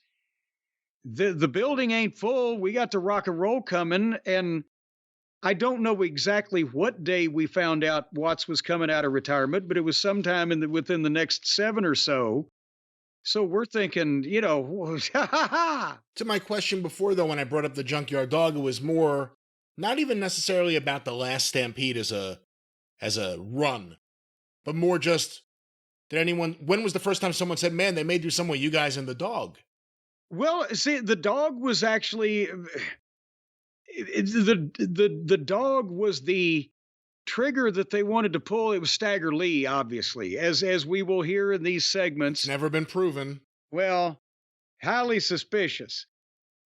the building ain't full. We got the rock and roll coming, and I don't know exactly what day we found out Watts was coming out of retirement, but it was sometime within the next 7 or so. So we're thinking, To my question before, though, when I brought up the Junkyard Dog, it was more not even necessarily about the last Stampede as a run, but more just, when was the first time someone said, man, they may do something with you guys and the dog? Well, see, the dog was actually... The dog was the trigger that they wanted to pull. It was Stagger Lee, obviously, as we will hear in these segments. It's never been proven. Well, highly suspicious.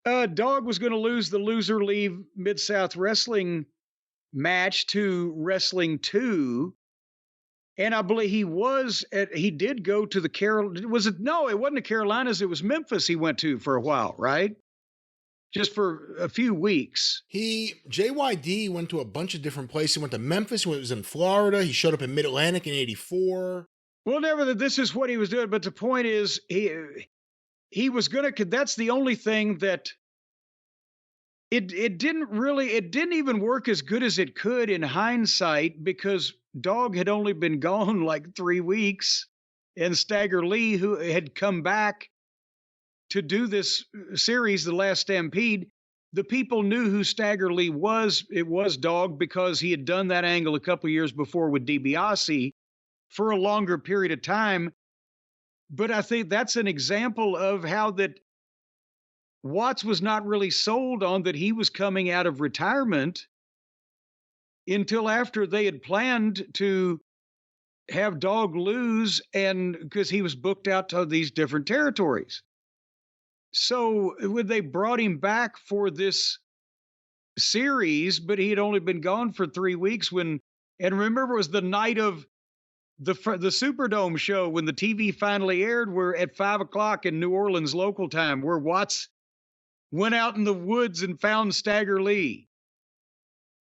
Dog was going to lose the loser leave Mid-South Wrestling match to Wrestling 2. And I believe he did go to the Carolinas. No, it wasn't the Carolinas. It was Memphis he went to for a while, right? Just for a few weeks. JYD went to a bunch of different places. He went to Memphis when it was in Florida. He showed up in Mid-Atlantic in 84. Well, this is what he was doing. But the point is, he was going to, that's the only thing that it didn't even work as good as it could in hindsight, because Dog had only been gone like 3 weeks. and Stagger Lee, who had come back to do this series, The Last Stampede. The people knew who Stagger Lee was. It was Dog because he had done that angle a couple of years before with DiBiase for a longer period of time. But I think that's an example of how that Watts was not really sold on that he was coming out of retirement until after they had planned to have Dog lose, and because he was booked out to these different territories. So when they brought him back for this series, but he had only been gone for 3 weeks and remember, it was the night of the Superdome show when the TV finally aired, where at 5 o'clock in New Orleans local time, where Watts went out in the woods and found Stagger Lee.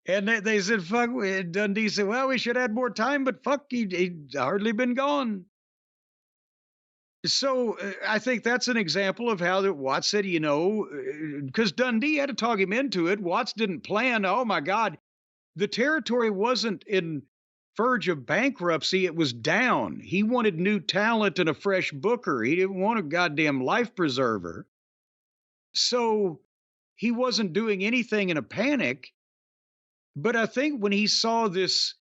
And they said, fuck, Dundee said, well, we should add more time, but fuck, he'd hardly been gone. So I think that's an example of how that Watts said, because Dundee had to talk him into it. Watts didn't plan. Oh my God, the territory wasn't in verge of bankruptcy. It was down. He wanted new talent and a fresh booker. He didn't want a goddamn life preserver. So he wasn't doing anything in a panic. But I think when he saw this,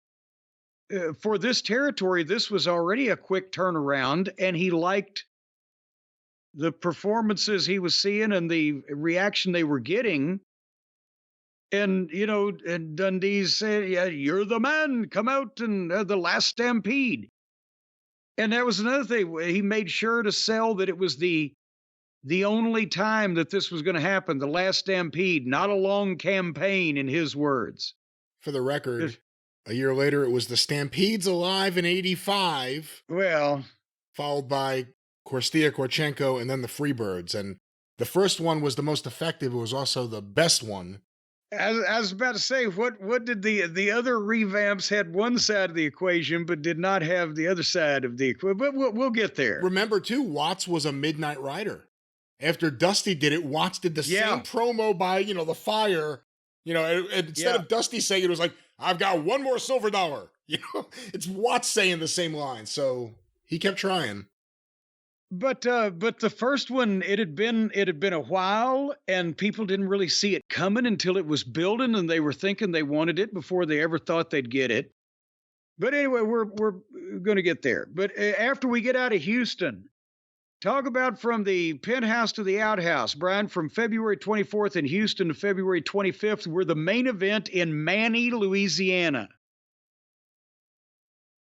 for this territory, this was already a quick turnaround, and he liked the performances he was seeing and the reaction they were getting. And, and Dundee said, yeah, you're the man, come out and The Last Stampede. And that was another thing. He made sure to sell that it was the only time that this was going to happen, The Last Stampede, not a long campaign, in his words. For the record, a year later, it was the Stampedes Alive in 85. Well, followed by Korstia, Korchenko, and then the Freebirds. And the first one was the most effective. It was also the best one. I was about to say, what did the other revamps had one side of the equation, but did not have the other side of the equation? But we'll get there. Remember, too, Watts was a midnight rider. After Dusty did it, Watts did the same promo by, the fire. Instead of Dusty saying it was like, I've got one more silver dollar. It's Watts saying the same line. So he kept trying. But the first one, it had been a while, and people didn't really see it coming until it was building, and they were thinking they wanted it before they ever thought they'd get it. But anyway, we're going to get there. But after we get out of Houston, talk about from the penthouse to the outhouse, Brian, from February 24th in Houston to February 25th, we're the main event in Manny, Louisiana.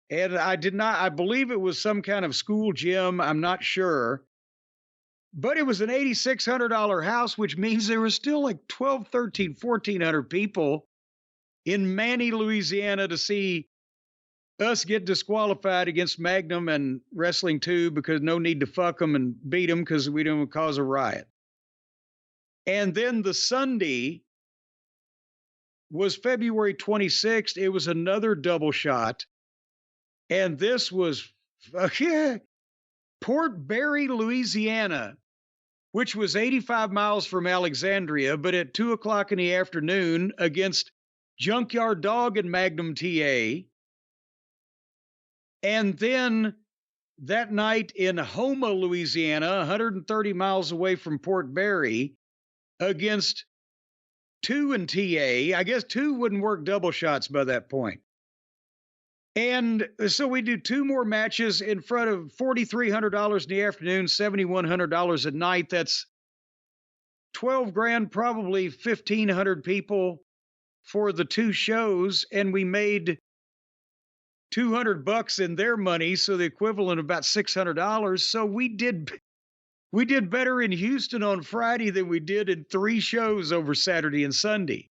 And I believe it was some kind of school gym. I'm not sure. But it was an $8,600 house, which means there were still like 12, 13, 1,400 people in Manny, Louisiana to see us get disqualified against Magnum and Wrestling 2 because no need to fuck them and beat them because we don't cause a riot. And then the Sunday was February 26th. It was another double shot. And this was Port Barre, Louisiana, which was 85 miles from Alexandria, but at 2 o'clock in the afternoon against Junkyard Dog and Magnum TA. And then that night in Houma, Louisiana, 130 miles away from Port Barre, against 2 and TA. I guess 2 wouldn't work double shots by that point. And so we do 2 more matches in front of $4,300 in the afternoon, $7,100 at night. That's 12 grand, probably 1,500 people for the 2 shows. And we made $200 in their money, so the equivalent of about $600. So we did better in Houston on Friday than we did in 3 shows over Saturday and Sunday,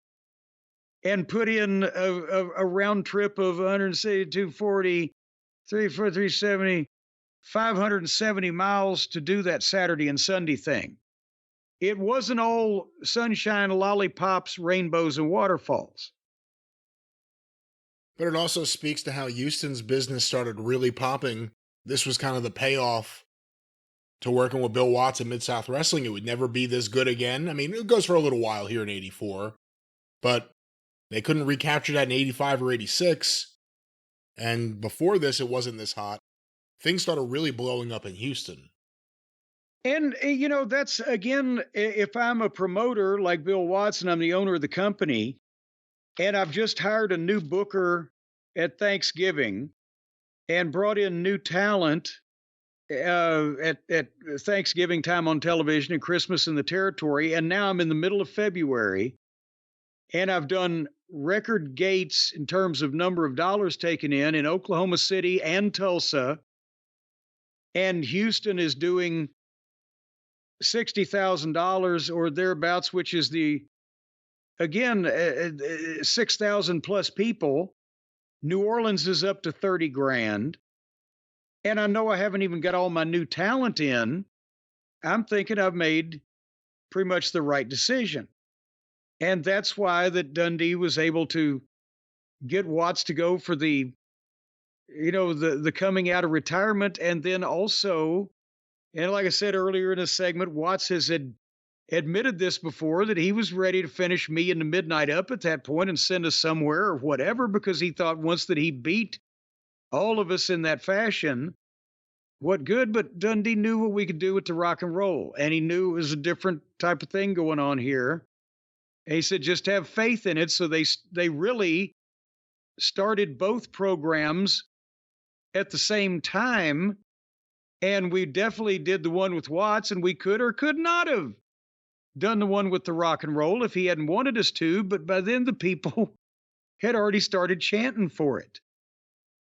and put in a round trip of 170, 240, 370, 570 miles to do that Saturday and Sunday thing. It wasn't all sunshine, lollipops, rainbows, and waterfalls. But it also speaks to how Houston's business started really popping. This was kind of the payoff to working with Bill Watts and Mid-South Wrestling. It would never be this good again. I mean, it goes for a little while here in 84, but they couldn't recapture that in 85 or 86. And before this, it wasn't this hot. things started really blowing up in Houston. And, that's again, if I'm a promoter like Bill Watson, I'm the owner of the company, and I've just hired a new booker at Thanksgiving and brought in new talent at Thanksgiving time on television and Christmas in the territory. And now I'm in the middle of February and I've done record gates in terms of number of dollars taken in Oklahoma City and Tulsa. And Houston is doing $60,000 or thereabouts, which is again, 6,000 plus people. New Orleans is up to 30 grand. And I know I haven't even got all my new talent in. I'm thinking I've made pretty much the right decision. And that's why that Dundee was able to get Watts to go for the coming out of retirement. And then also, and like I said earlier in a segment, Watts has admitted this before, that he was ready to finish me and the Midnight up at that point and send us somewhere or whatever, because he thought once that he beat all of us in that fashion, what good? But Dundee knew what we could do with the rock and roll, and he knew it was a different type of thing going on here. And he said, just have faith in it. So they really started both programs at the same time. And we definitely did the one with Watts, and we could or could not have done the one with the rock and roll if he hadn't wanted us to. But by then the people had already started chanting for it.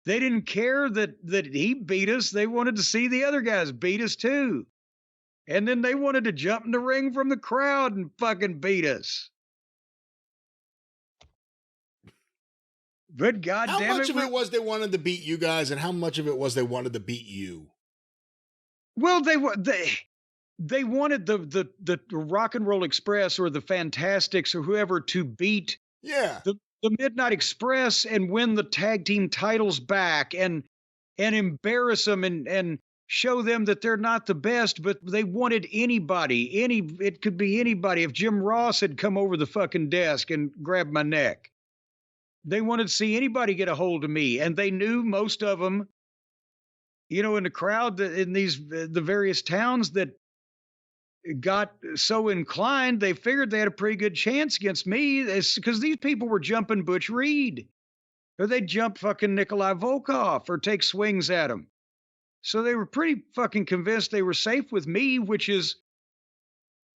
They didn't care that he beat us. They wanted to see the other guys beat us too. And then they wanted to jump in the ring from the crowd and fucking beat us. But goddamn it. How much of it was they wanted to beat you guys, and how much of it was they wanted to beat you? Well, they wanted the Rock and Roll Express or the Fantastics or whoever to beat the Midnight Express and win the tag team titles back and embarrass them and show them that they're not the best. But they wanted anybody, it could be anybody. If Jim Ross had come over the fucking desk and grabbed my neck, they wanted to see anybody get a hold of me. And they knew most of them, in the crowd in the various towns that got so inclined, they figured they had a pretty good chance against me, because these people were jumping Butch Reed, or they'd jump fucking Nikolai Volkov or take swings at him. So they were pretty fucking convinced they were safe with me, which is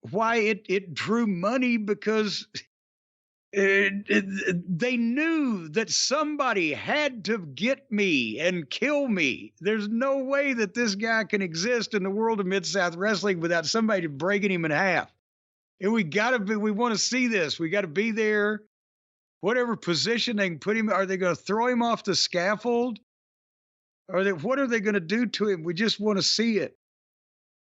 why it drew money, because they knew that somebody had to get me and kill me. There's no way that this guy can exist in the world of Mid-South Wrestling without somebody breaking him in half. And we want to see this. We got to be there. Whatever position they can put him, are they going to throw him off the scaffold? What are they going to do to him? We just want to see it.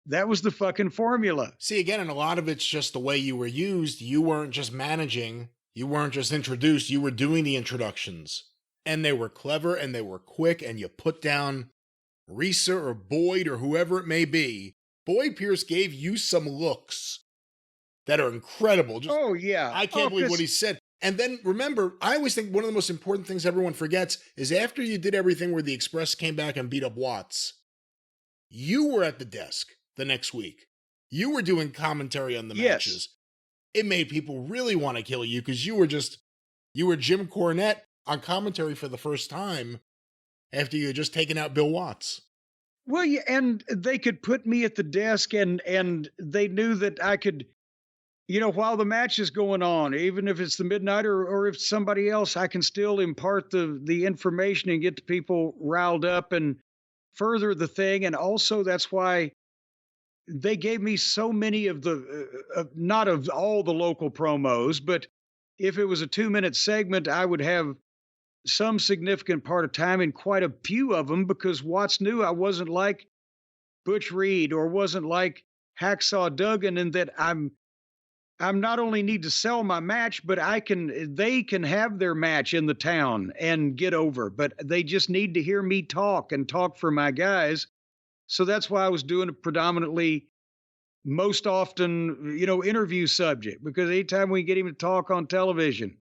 That was the fucking formula. See, again, and a lot of it's just the way you were used. You weren't just managing. You weren't just introduced, you were doing the introductions. And they were clever and they were quick, and you put down Risa or Boyd or whoever it may be. Boyd Pierce gave you some looks that are incredible. I can't believe what he said. And then remember, I always think one of the most important things everyone forgets is after you did everything where the Express came back and beat up Watts, you were at the desk the next week. You were doing commentary on the matches. It made people really want to kill you because you were Jim Cornette on commentary for the first time after you had just taken out Bill Watts. Well, yeah, and they could put me at the desk and they knew that I could, while the match is going on, even if it's the Midnight or if it's somebody else, I can still impart the information and get the people riled up and further the thing. And also that's why they gave me so many of not of all the local promos, but if it was a 2-minute segment, I would have some significant part of time in quite a few of them, because Watts knew I wasn't like Butch Reed or wasn't like Hacksaw Duggan, and that I'm not only need to sell my match, but they can have their match in the town and get over, but they just need to hear me talk for my guys. So that's why I was doing a predominantly, most often, interview subject, because anytime we get him to talk on television,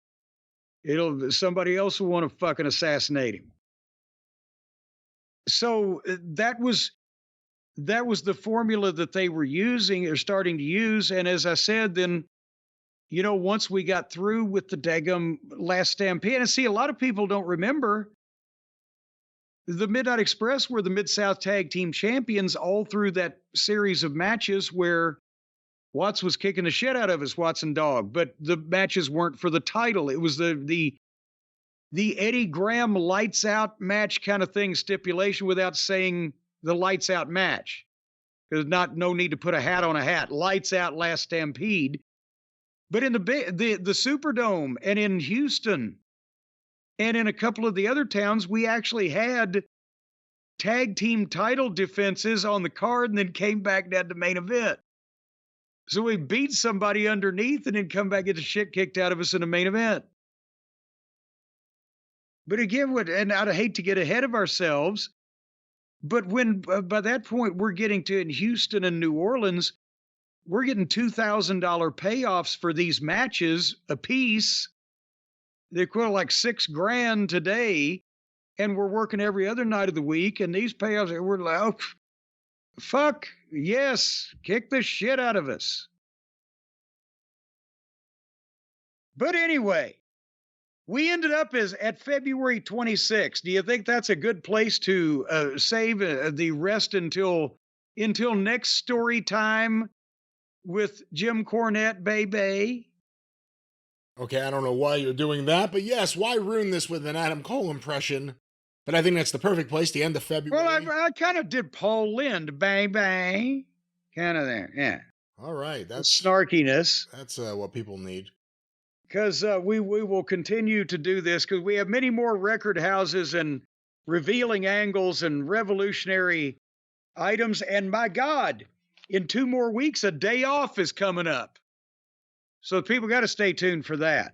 somebody else will want to fucking assassinate him. So that was the formula that they were using or starting to use. And as I said, then, once we got through with the daggum last Stampede, and see, a lot of people don't remember the Midnight Express were the Mid-South Tag Team Champions all through that series of matches where Watts was kicking the shit out of us, Watson Dog, but the matches weren't for the title. It was the Eddie Graham lights out match kind of thing stipulation without saying the lights out match. There's no need to put a hat on a hat. Lights out last Stampede. But in the Superdome and in Houston and in a couple of the other towns, we actually had tag team title defenses on the card and then came back down to main event. So we beat somebody underneath and then come back and get the shit kicked out of us in the main event. But again, and I'd hate to get ahead of ourselves, but when by that point we're getting to in Houston and New Orleans, we're getting $2,000 payoffs for these matches a piece, the equivalent like $6,000 today, and we're working every other night of the week, and these payoffs, we're like, oh, fuck, yes, kick the shit out of us. But anyway, we ended up at February 26th. Do you think that's a good place to save the rest until next story time with Jim Cornette, baby? Okay, I don't know why you're doing that, but yes, why ruin this with an Adam Cole impression? But I think that's the perfect place to end the February. Well, I kind of did Paul Lynde, bang, bang, kind of there, yeah. All right, that's snarkiness. That's what people need. Because we will continue to do this because we have many more record houses and revealing angles and revolutionary items. And my God, in 2 more weeks, a day off is coming up. So people got to stay tuned for that.